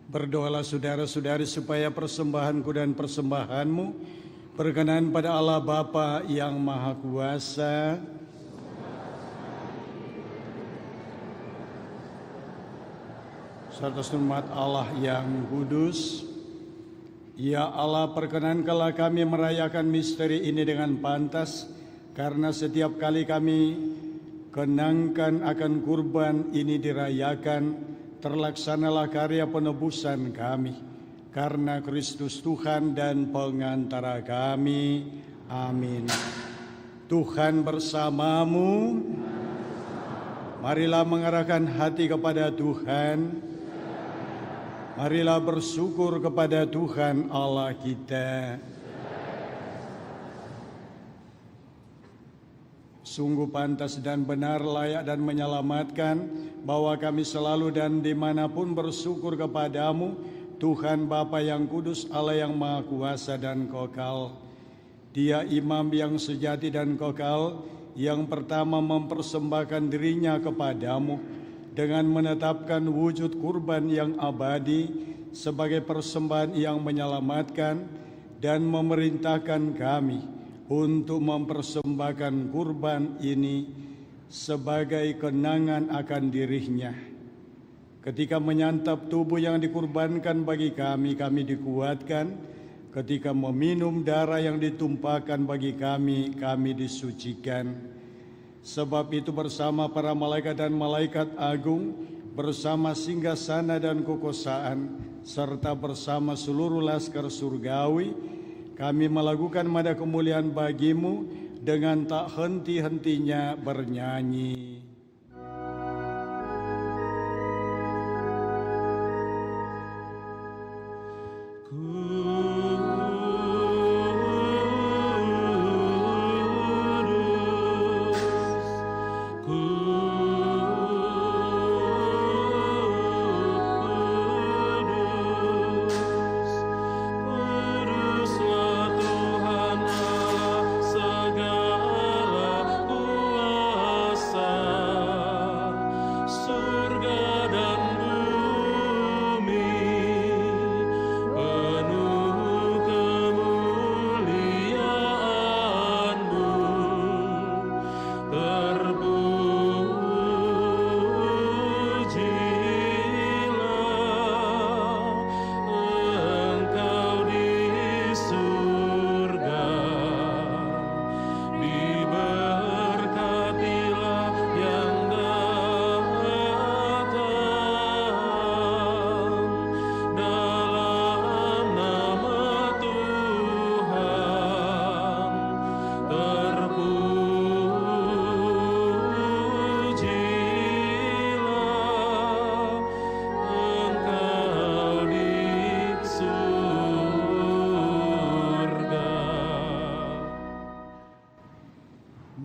Berdoalah saudara-saudari supaya persembahanku dan persembahanmu berkenan pada Allah Bapa yang Maha Kuasa. Serta umat Allah yang kudus. Ya Allah, perkenankanlah kami merayakan misteri ini dengan pantas, karena setiap kali kami kenangkan akan kurban ini dirayakan, terlaksanalah karya penebusan kami, karena Kristus Tuhan dan pengantara kami. Amin. Tuhan bersamamu. Marilah mengarahkan hati kepada Tuhan. Marilah bersyukur kepada Tuhan Allah kita. Sungguh pantas dan benar, layak dan menyelamatkan bahwa kami selalu dan dimanapun bersyukur kepadamu, Tuhan Bapa yang kudus, Allah yang Maha Kuasa dan Kekal. Dia imam yang sejati dan kekal, yang pertama mempersembahkan dirinya kepadamu dengan menetapkan wujud kurban yang abadi sebagai persembahan yang menyelamatkan, dan memerintahkan kami untuk mempersembahkan kurban ini sebagai kenangan akan dirinya. Ketika menyantap tubuh yang dikurbankan bagi kami, kami dikuatkan ketika meminum darah yang ditumpahkan bagi kami, kami disucikan. Sebab itu bersama para malaikat dan malaikat agung, bersama singgasana dan kekuasaan, serta bersama seluruh laskar surgawi, kami melakukan nada kemuliaan bagi-Mu dengan tak henti-hentinya bernyanyi.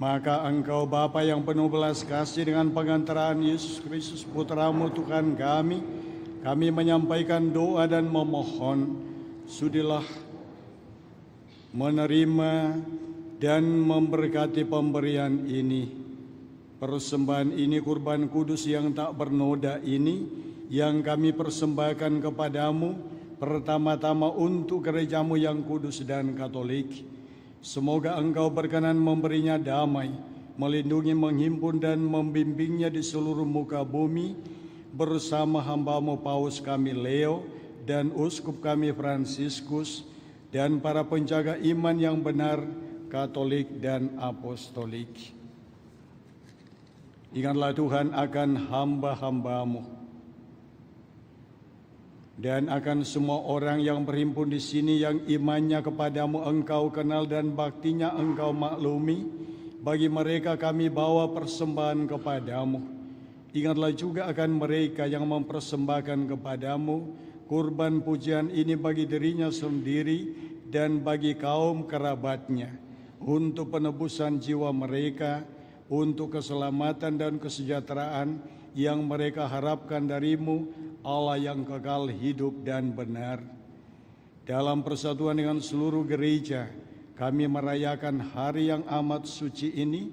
Maka Engkau Bapa yang penuh belas kasih, dengan pengantaraan Yesus Kristus Putra-Mu Tuhan kami menyampaikan doa dan memohon, sudilah menerima dan memberkati pemberian ini. Persembahan ini, kurban kudus yang tak bernoda ini, yang kami persembahkan kepadamu, pertama-tama untuk gereja-Mu yang kudus dan katolik. Semoga Engkau berkenan memberinya damai, melindungi, menghimpun, dan membimbingnya di seluruh muka bumi, bersama hamba-Mu Paus kami Leo, dan Uskup kami Fransiskus, dan para penjaga iman yang benar, katolik dan apostolik. Ingatlah Tuhan akan hamba-hamba-Mu, dan akan semua orang yang berhimpun di sini yang imannya kepadamu Engkau kenal dan baktinya Engkau maklumi. Bagi mereka kami bawa persembahan kepadamu. Ingatlah juga akan mereka yang mempersembahkan kepadamu kurban pujian ini bagi dirinya sendiri dan bagi kaum kerabatnya, untuk penebusan jiwa mereka, untuk keselamatan dan kesejahteraan yang mereka harapkan dari-Mu, Allah yang kekal hidup dan benar. Dalam persatuan dengan seluruh gereja, kami merayakan hari yang amat suci ini,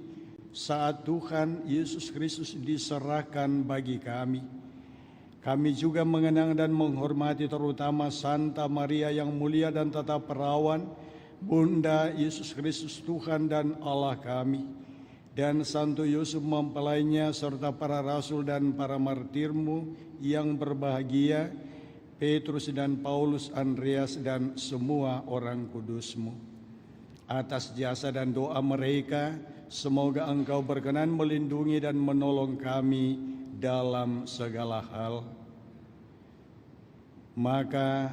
saat Tuhan Yesus Kristus diserahkan bagi kami. Kami juga mengenang dan menghormati terutama Santa Maria yang mulia dan tetap perawan, Bunda Yesus Kristus Tuhan dan Allah kami, dan Santo Yusuf mempelainya, serta para rasul dan para martir-Mu yang berbahagia, Petrus dan Paulus, Andreas, dan semua orang kudus-Mu. Atas jasa dan doa mereka, semoga Engkau berkenan melindungi dan menolong kami dalam segala hal. Maka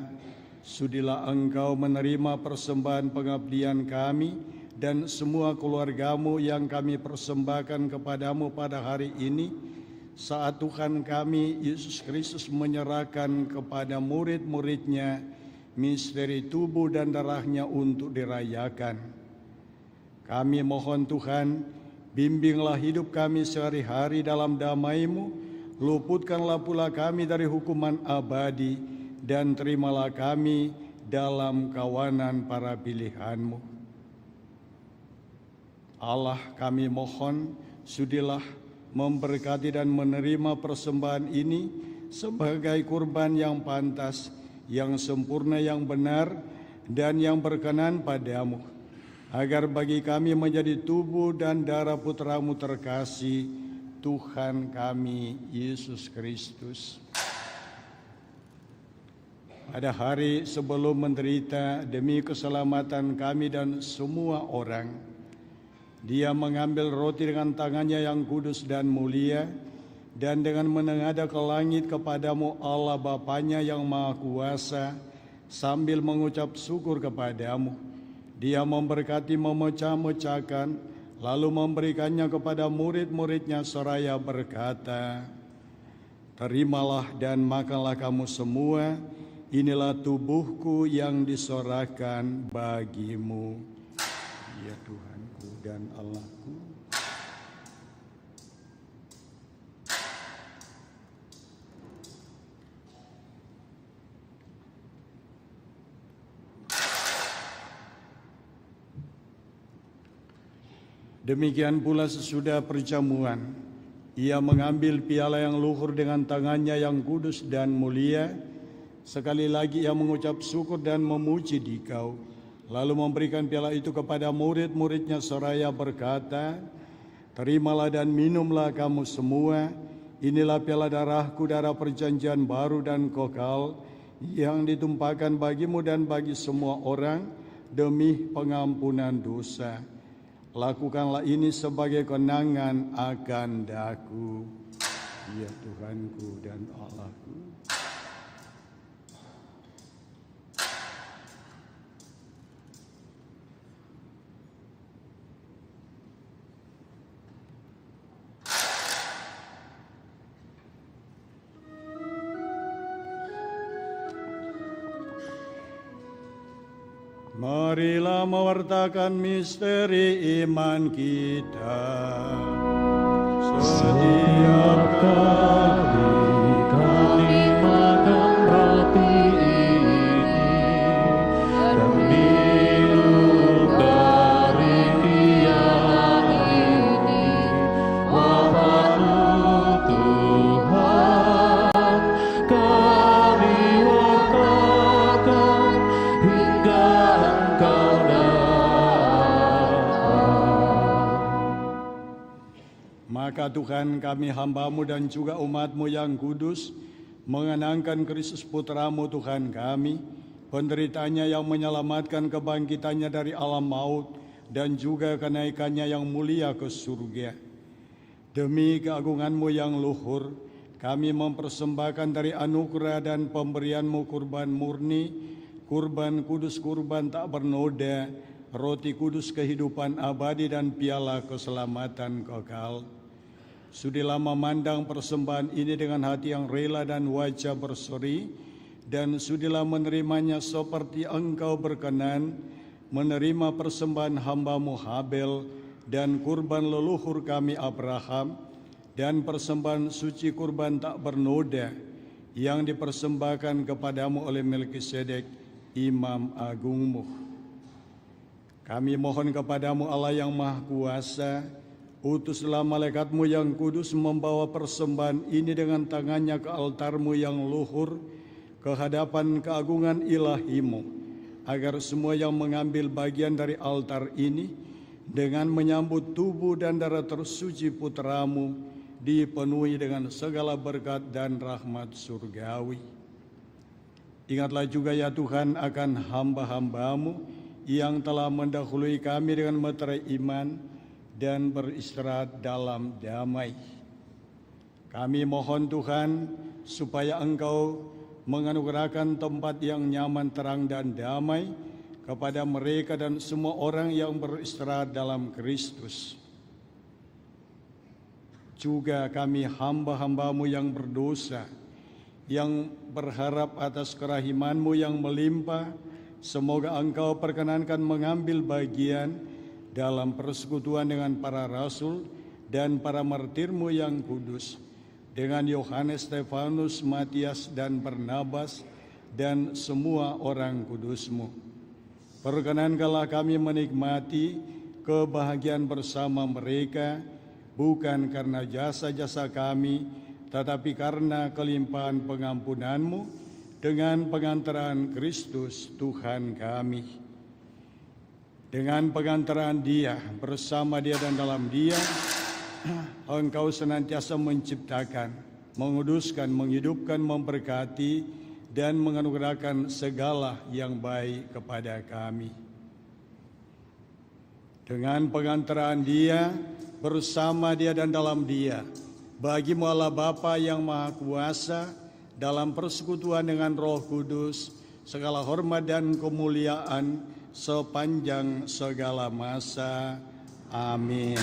sudilah Engkau menerima persembahan pengabdian kami dan semua keluarga-Mu yang kami persembahkan kepadamu pada hari ini, saat Tuhan kami Yesus Kristus menyerahkan kepada murid-murid-Nya misteri tubuh dan darah-Nya untuk dirayakan. Kami mohon Tuhan, bimbinglah hidup kami sehari-hari dalam damai-Mu, luputkanlah pula kami dari hukuman abadi, dan terimalah kami dalam kawanan para pilihan-Mu. Allah, kami mohon, sudilah memberkati dan menerima persembahan ini sebagai kurban yang pantas, yang sempurna, yang benar, dan yang berkenan padamu, agar bagi kami menjadi tubuh dan darah Putra-Mu terkasih, Tuhan kami Yesus Kristus. pada hari sebelum menderita demi keselamatan kami dan semua orang. Dia mengambil roti dengan tangannya yang kudus dan mulia, dan dengan menengadah ke langit kepadamu Allah Bapanya yang Maha Kuasa, sambil mengucap syukur kepadamu, dia memberkati memecah-mecahkan, lalu memberikannya kepada murid-muridnya seraya berkata, terimalah dan makanlah kamu semua, inilah tubuhku yang disorahkan bagimu. Ya Tuhanku dan Allahku. Demikian pula sesudah perjamuan, ia mengambil piala yang luhur dengan tangannya yang kudus dan mulia. Sekali lagi ia mengucap syukur dan memuji Dikau, lalu memberikan piala itu kepada murid-muridnya seraya berkata, terimalah dan minumlah kamu semua, inilah piala darahku, darah perjanjian baru dan kekal, yang ditumpahkan bagimu dan bagi semua orang demi pengampunan dosa. Lakukanlah ini sebagai kenangan akan daku. Ya Tuhanku dan Allahku. Marilah mewartakan misteri iman kita. Setiap kali kami makan roti ini dan minum dari piala ini, wafat-Mu Tuhan kami wartakan hingga Engkau Maka Tuhan kami hamba-Mu dan juga umat-Mu yang kudus mengenangkan Kristus Putra-Mu Tuhan kami, penderitaannya yang menyelamatkan kebangkitannya dari alam maut dan juga kenaikannya yang mulia ke surga. Demi keagungan-Mu yang luhur, kami mempersembahkan dari anugerah dan pemberian-Mu kurban murni, kurban kudus, kurban tak bernoda, roti kudus kehidupan abadi dan piala keselamatan kekal. Sudilah memandang persembahan ini dengan hati yang rela dan wajah berseri, dan sudilah menerimanya seperti Engkau berkenan, menerima persembahan hamba-Mu Habel dan kurban leluhur kami Abraham, dan persembahan suci kurban tak bernoda yang dipersembahkan kepadamu oleh Melkisedek, Imam Agungmu. Kami mohon kepadamu Allah yang Maha Kuasa, utuslah malaikat-Mu yang kudus membawa persembahan ini dengan tangannya ke altar-Mu yang luhur, ke hadapan keagungan ilahi-Mu, agar semua yang mengambil bagian dari altar ini dengan menyambut tubuh dan darah tersuci Putra-Mu dipenuhi dengan segala berkat dan rahmat surgawi. Ingatlah juga ya Tuhan akan hamba-hamba-Mu yang telah mendahului kami dengan meterai iman dan beristirahat dalam damai. Kami mohon Tuhan supaya Engkau menganugerahkan tempat yang nyaman, terang dan damai kepada mereka dan semua orang yang beristirahat dalam Kristus. Juga kami hamba-hamba-Mu yang berdosa, yang berharap atas kerahiman-Mu yang melimpah, semoga Engkau perkenankan mengambil bagian dalam persekutuan dengan para rasul dan para martir-Mu yang kudus, dengan Yohanes, Stefanus, Matias, dan Barnabas, dan semua orang kudus-Mu. Perkenankanlah kami menikmati kebahagiaan bersama mereka, bukan karena jasa-jasa kami, tetapi karena kelimpahan pengampunan-Mu dengan pengantaran Kristus Tuhan kami. Dengan pengantaran Dia, bersama Dia dan dalam Dia, Engkau senantiasa menciptakan, menguduskan, menghidupkan, memberkati, dan menganugerahkan segala yang baik kepada kami. Dengan pengantaraan Dia, bersama Dia dan dalam Dia, bagi-Mu Allah Bapa yang Maha Kuasa, dalam persekutuan dengan Roh Kudus, segala hormat dan kemuliaan sepanjang segala masa. Amin.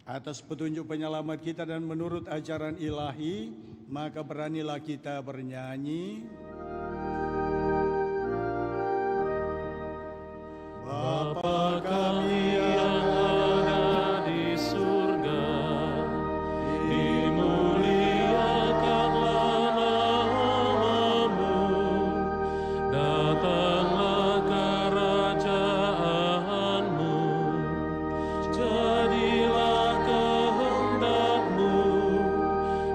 Atas petunjuk penyelamat kita dan menurut ajaran ilahi, maka beranilah kita bernyanyi. Bapa kami yang ada di surga, dimuliakanlah nama-Mu, datanglah kerajaanmu, jadilah kehendak-Mu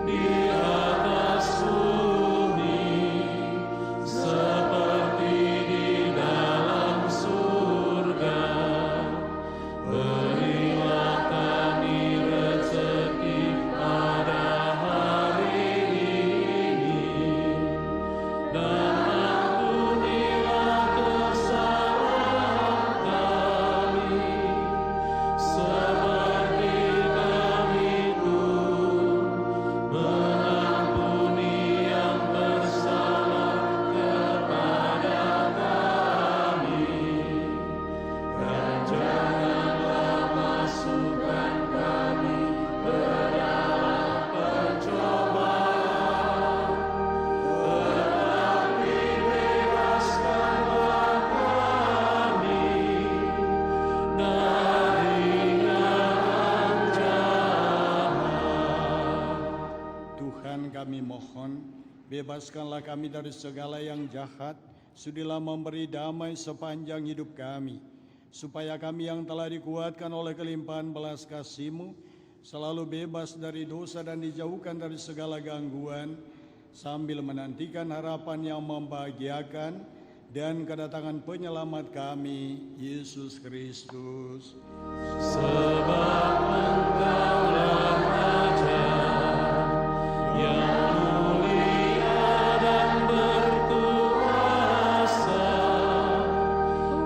di atas bumi, seperti di dalam surga. Berilah kami rezeki pada hari ini, dan ampunilah kesalahan kami, seperti kami pun mengampuni yang bersalah kepada kami. Dan janganlah masukkan kami ke dalam pencobaan, tetapi bebaskanlah kami dari yang jahat. Tuhan, kami mohon, bebaskanlah kami dari segala yang jahat, sudilah memberi damai sepanjang hidup kami, supaya kami yang telah dikuatkan oleh kelimpahan belas kasih-Mu selalu bebas dari dosa dan dijauhkan dari segala gangguan, sambil menantikan harapan yang membahagiakan dan kedatangan penyelamat kami, Yesus Kristus. Sebab Engkaulah Raja yang mulia dan berkuasa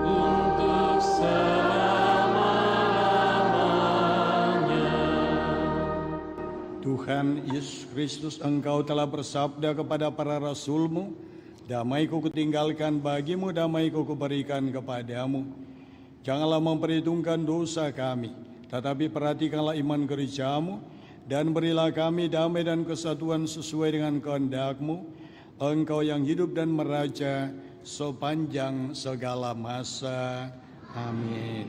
untuk selama-lamanya. Tuhan Yesus Kristus, Engkau telah bersabda kepada para rasul-Mu, damai-Ku kutinggalkan bagimu, damai-Ku kuberikan kepadamu. Janganlah memperhitungkan dosa kami, tetapi perhatikanlah iman gereja-Mu, dan berilah kami damai dan kesatuan sesuai dengan kehendak-Mu, Engkau yang hidup dan meraja sepanjang segala masa. Amin.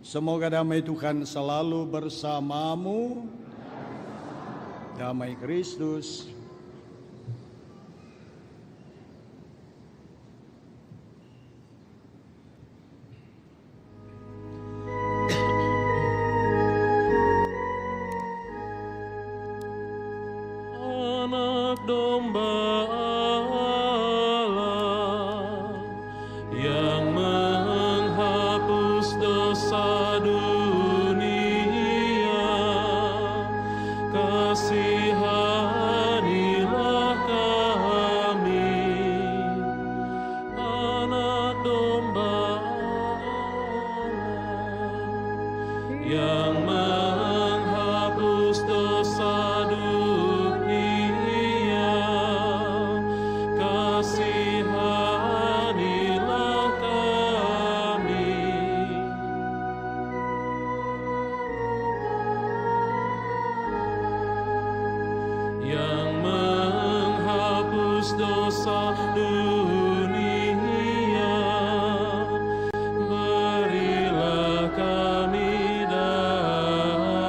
Semoga damai Tuhan selalu bersamamu. Damai Kristus. Anak domba Allah yang menghapus dosa dunia, kasihanilah kami. Anak domba Allah yang menghapus dosa dunia, kasihanilah kami. Yang menghapus dosa dunia, berilah kami damai.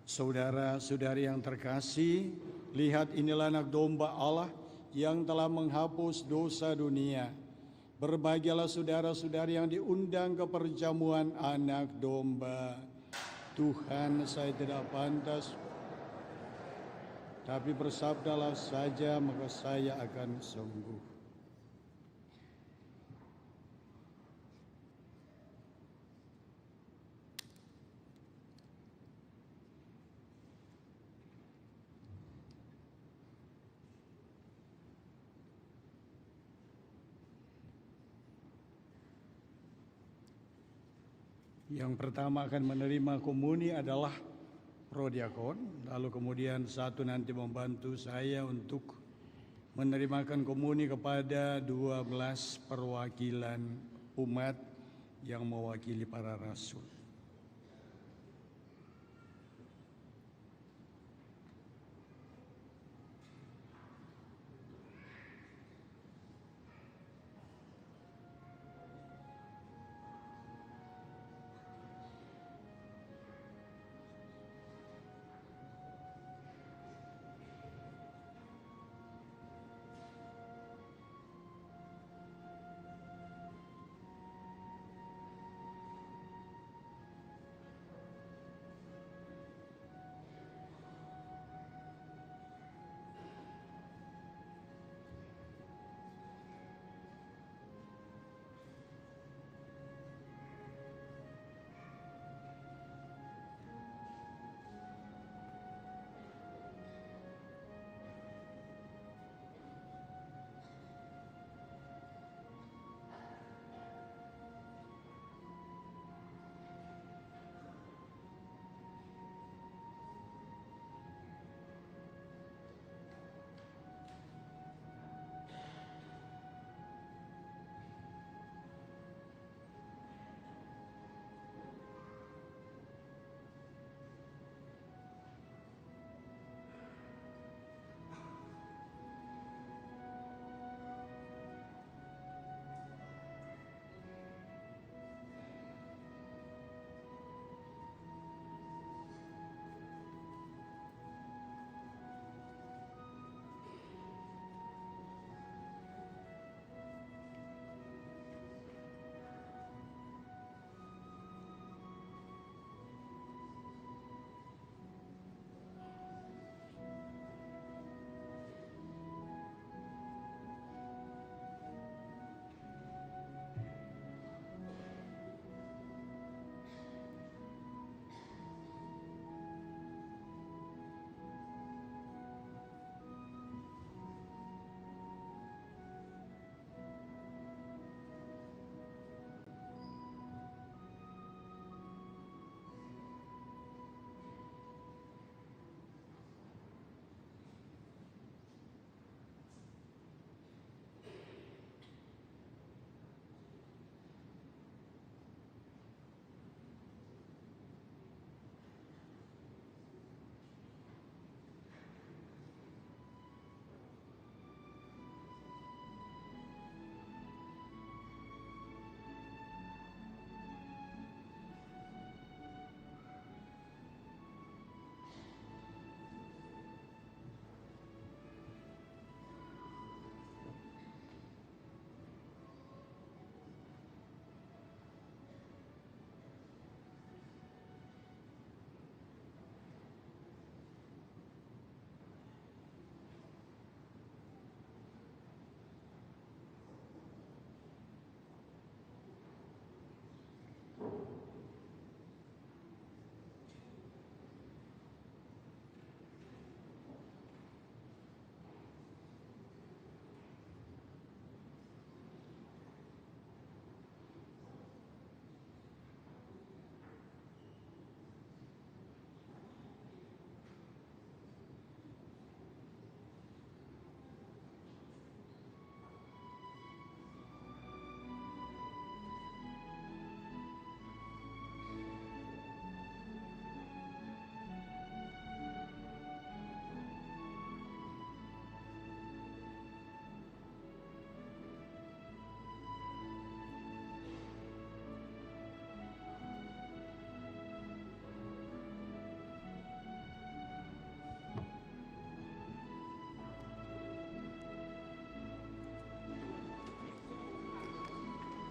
Saudara-saudari yang terkasih, lihat inilah anak domba Allah yang telah menghapus dosa dunia. Berbahagialah saudara-saudari yang diundang ke perjamuan anak domba. Tuhan, saya tidak pantas, tapi bersabdalah saja maka saya akan sembuh. Yang pertama akan menerima komuni adalah prodiakon, lalu kemudian satu nanti membantu saya untuk menerimakan komuni kepada 12 perwakilan umat yang mewakili para rasul.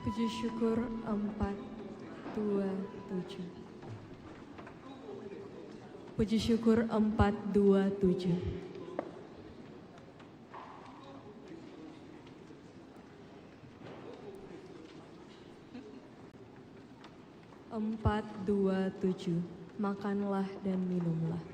Puji syukur 427. Puji syukur 427. Empat, dua, tujuh. Makanlah dan minumlah.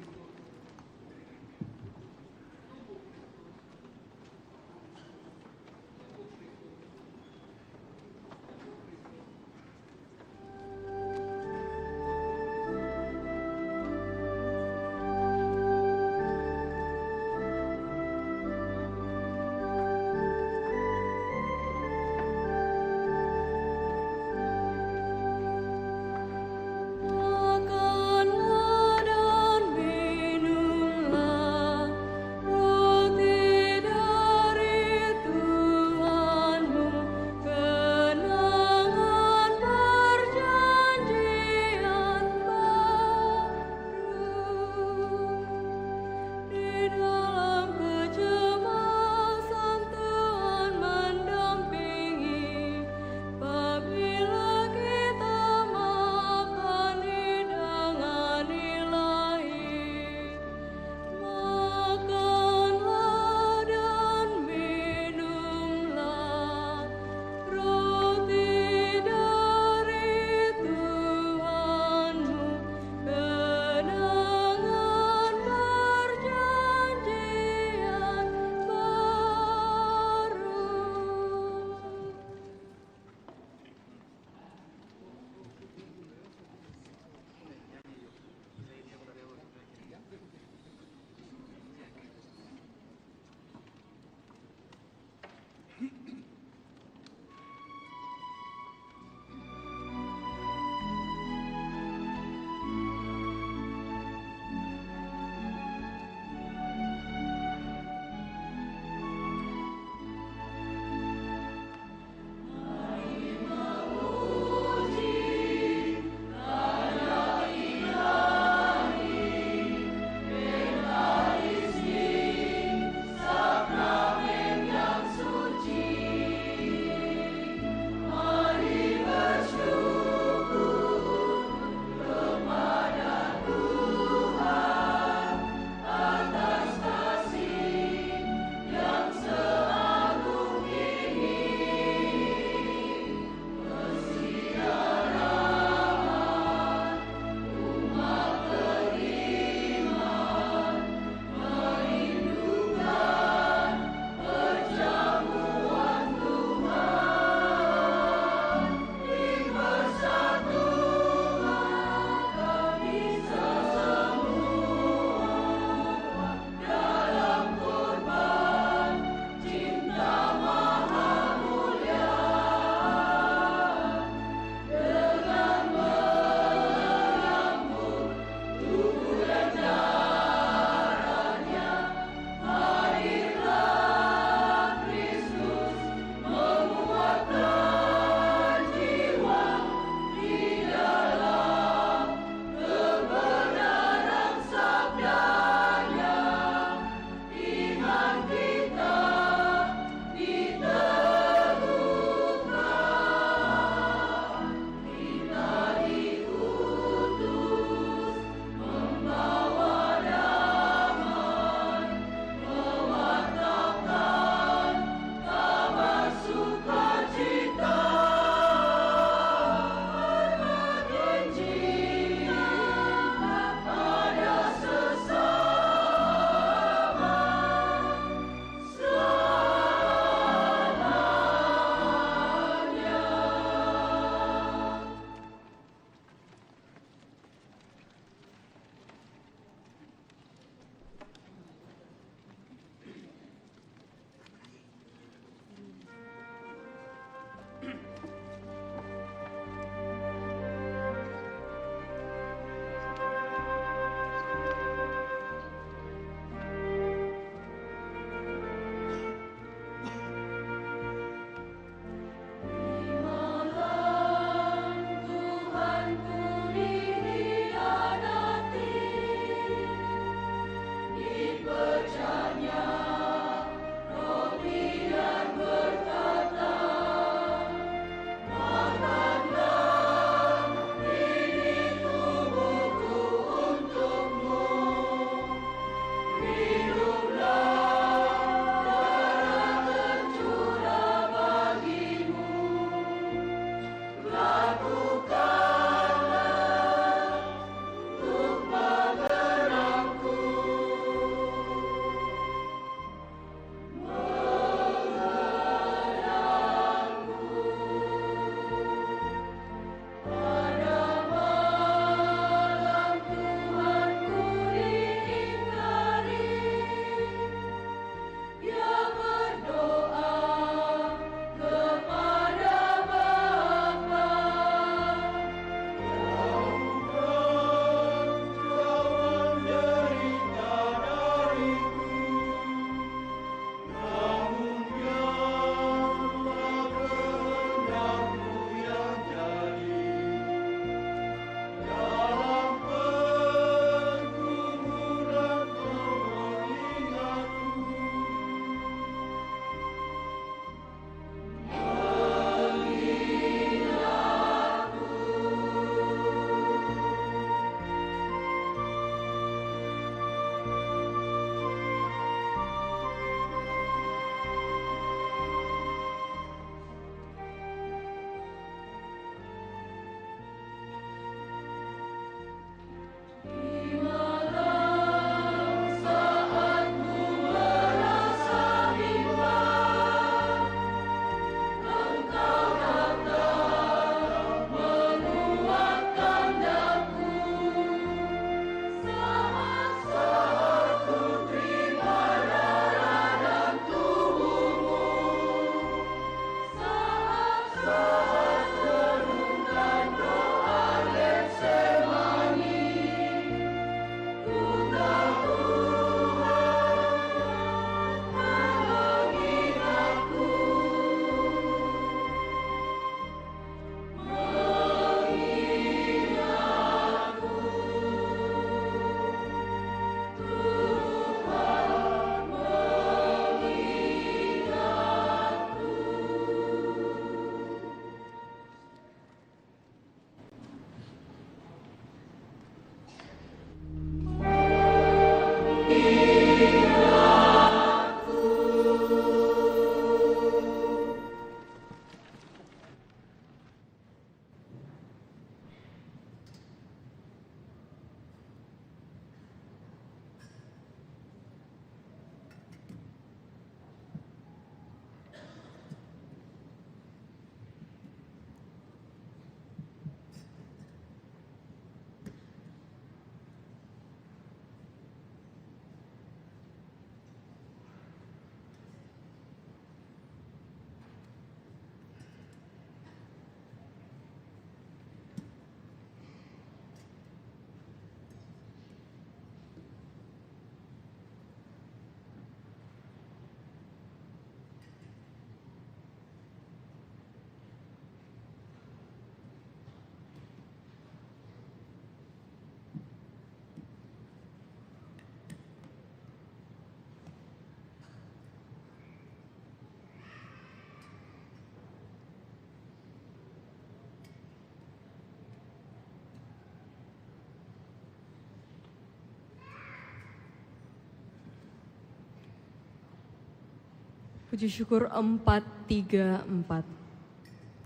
Puji syukur 434.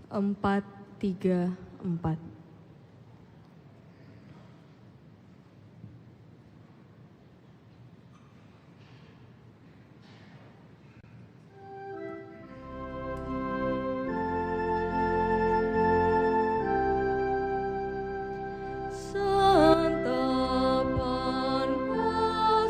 434. Santapan kasih Allah, makanan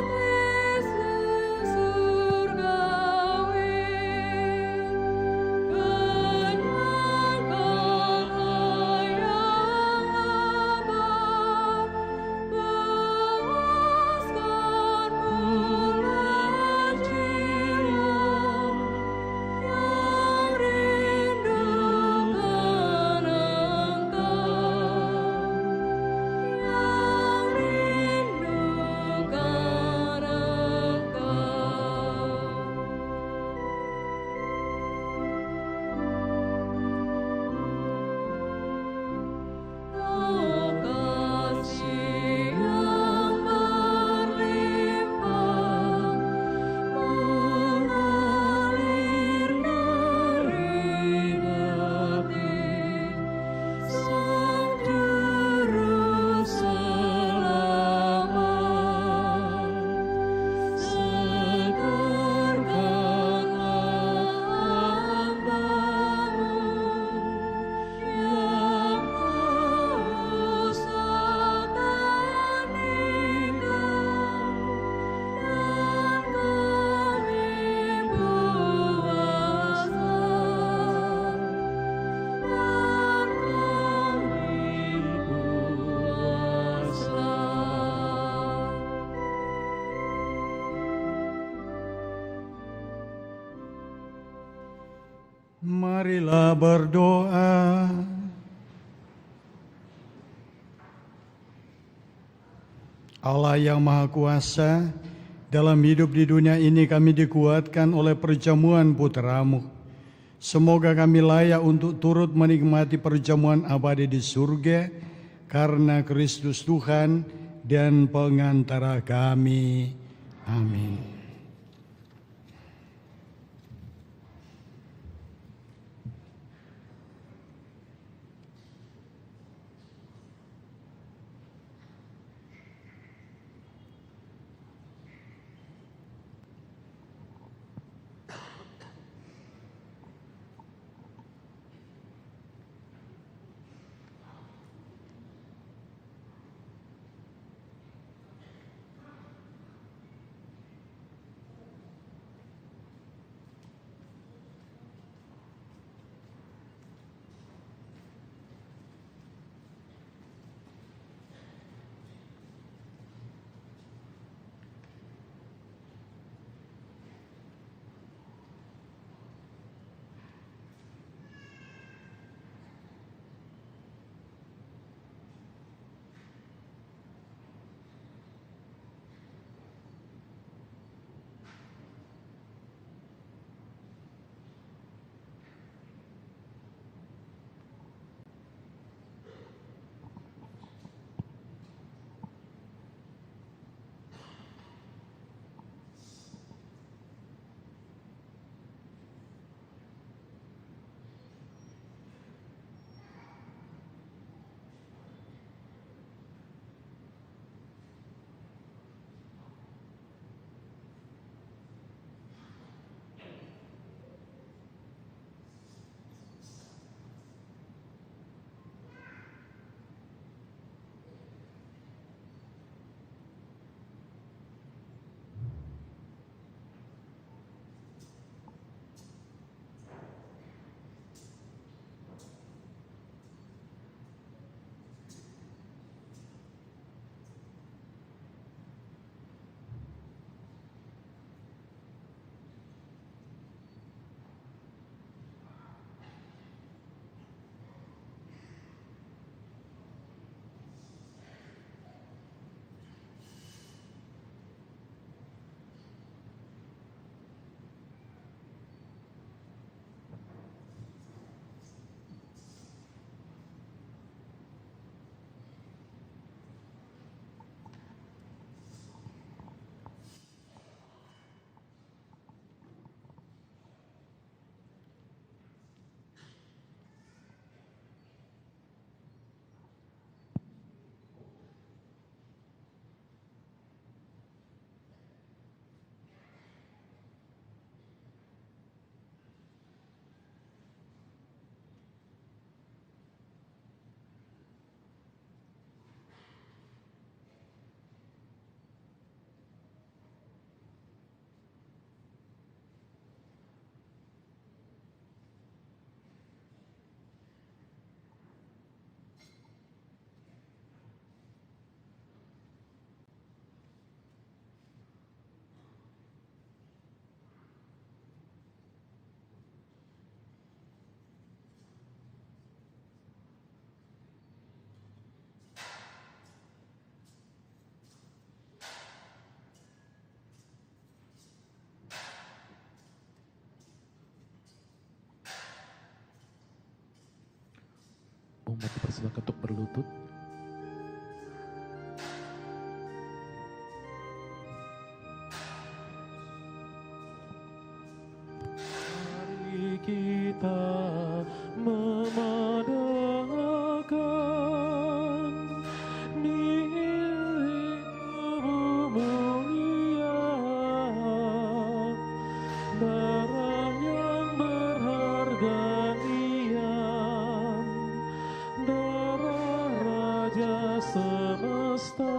malaikat, roti surgawi, kenyangkanlah yang abad, puaskan bunga jiwa yang rindukan kasih yang berlimpah mengalir dari hati Sang Juru Selamat. Segarkanlah hambamu yang haus akan Engkau, dan kami puasa, Marilah berdoa. Allah yang Maha Kuasa, dalam hidup di dunia ini kami dikuatkan oleh perjamuan putra-Mu. Semoga kami layak untuk turut menikmati perjamuan abadi di surga karena Kristus Tuhan dan pengantara kami. Amin. berlutut. Mari kita memadamkan milik tubuh mulia, darah yang berharga nian, darah Raja semesta,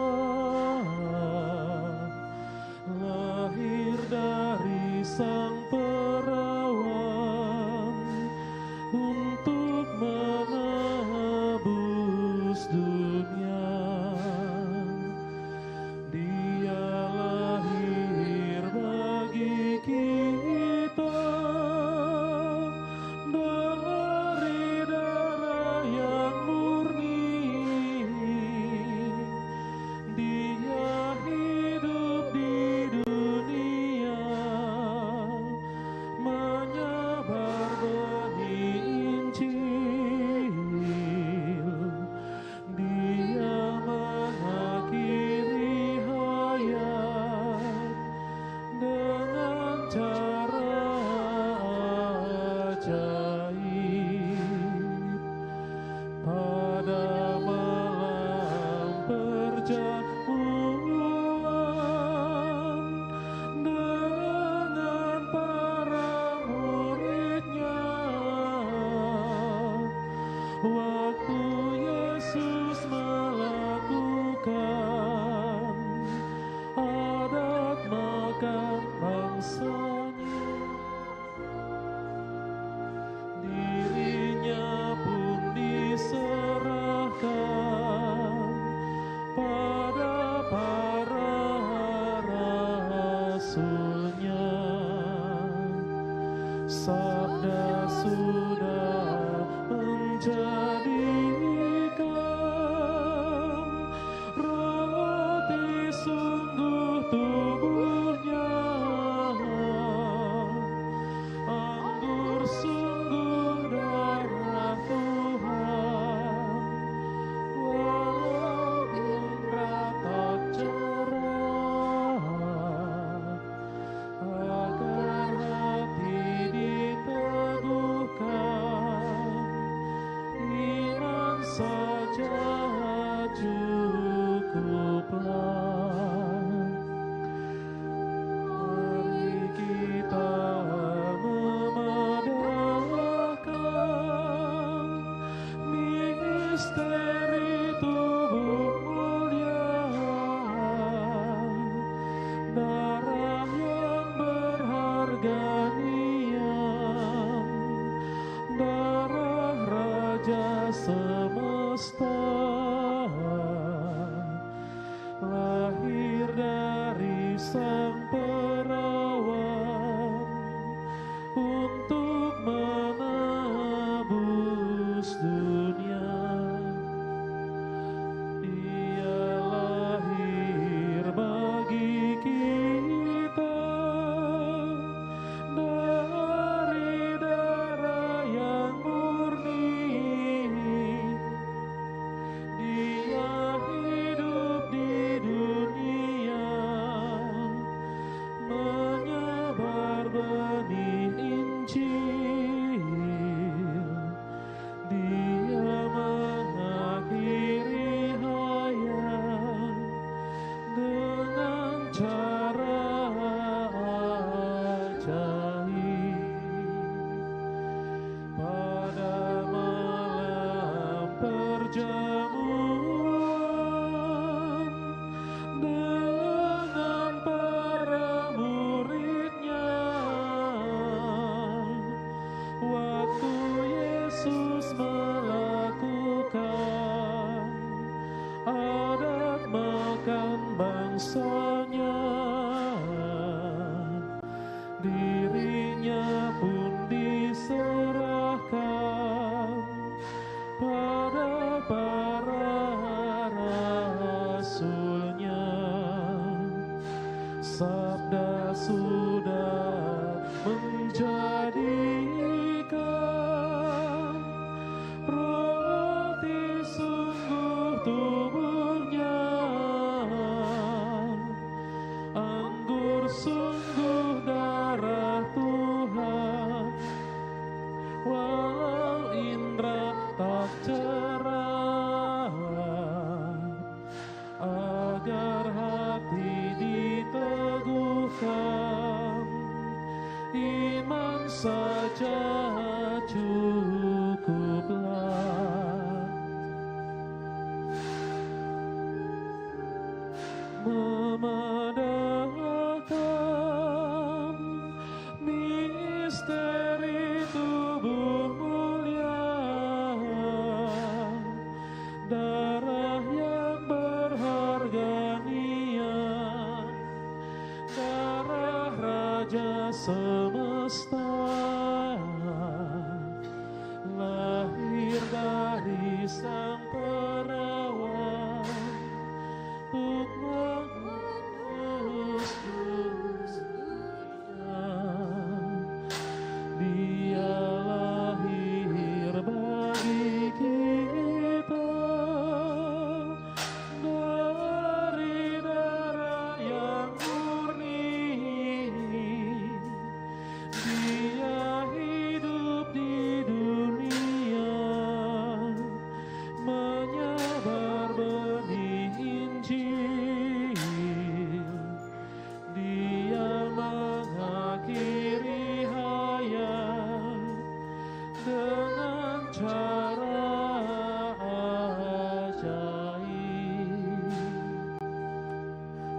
lahir dari Sang Perawan untuk menebus dunia. Dia lahir bagi kita dari darah yang murni. Dia hidup di dunia, menyebar benih Injil. Dia mengakhiri hayat dengan cara ajaib. Pada malam perjamuan dengan para muridnya, waktu Yesus melakukan adat makan bangsanya, dirinya pun diserahkan pada para rasulnya. Sabda sudah menjadikan roti sungguh tubuhnya, anggur sungguh darah Tuhan. Walaupun ratap cerah, agar hati diteguhkan, iman saja cukuplah. Mari kita memadamkan misteri tubuh mulia, darah yang berharga nian, darah Raja semesta, lahir dari Sang Perawan untuk menebus dunia. Dia lahir bagi kita dari darah yang murni. Dia hidup di dunia, menyebar benih Injil. Dia mengakhiri hayat dengan cara ajaib. Pada malam perjamuan dengan para muridnya, waktu Yesus melakukan adat makan bangsanya, dirinya pun diserahkan pada cukuplah. Memandangkan misteri tubuh mulia, darah yang berharga niat, darah Raja semesta, lahir dari Sang Perawan untuk menebus dunia. Dia lahir bagi kita dari darah yang murni. Dia hidup di dunia, menyebar benih Injil. Dia mengakhiri hayat dengan cara ajaib.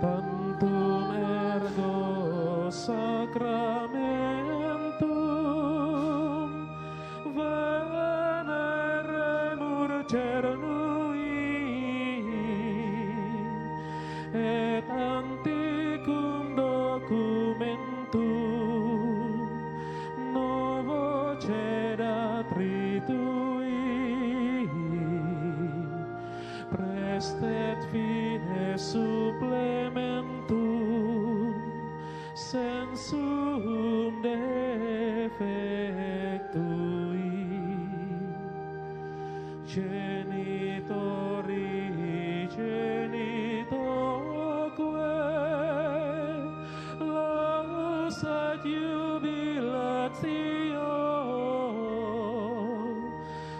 Tantum ergo sacramentum veneremur cernui, et antiquum documentum novo cedat ritui, prestet fine supplementum sensum defectui. Genitori genitoque laus ad jubilatio,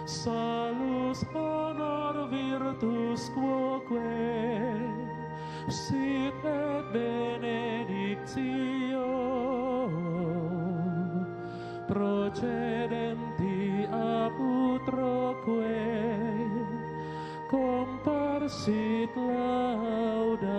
salus honor virtus quoque sit et benedictio procedenti ab utroque comparsit lauda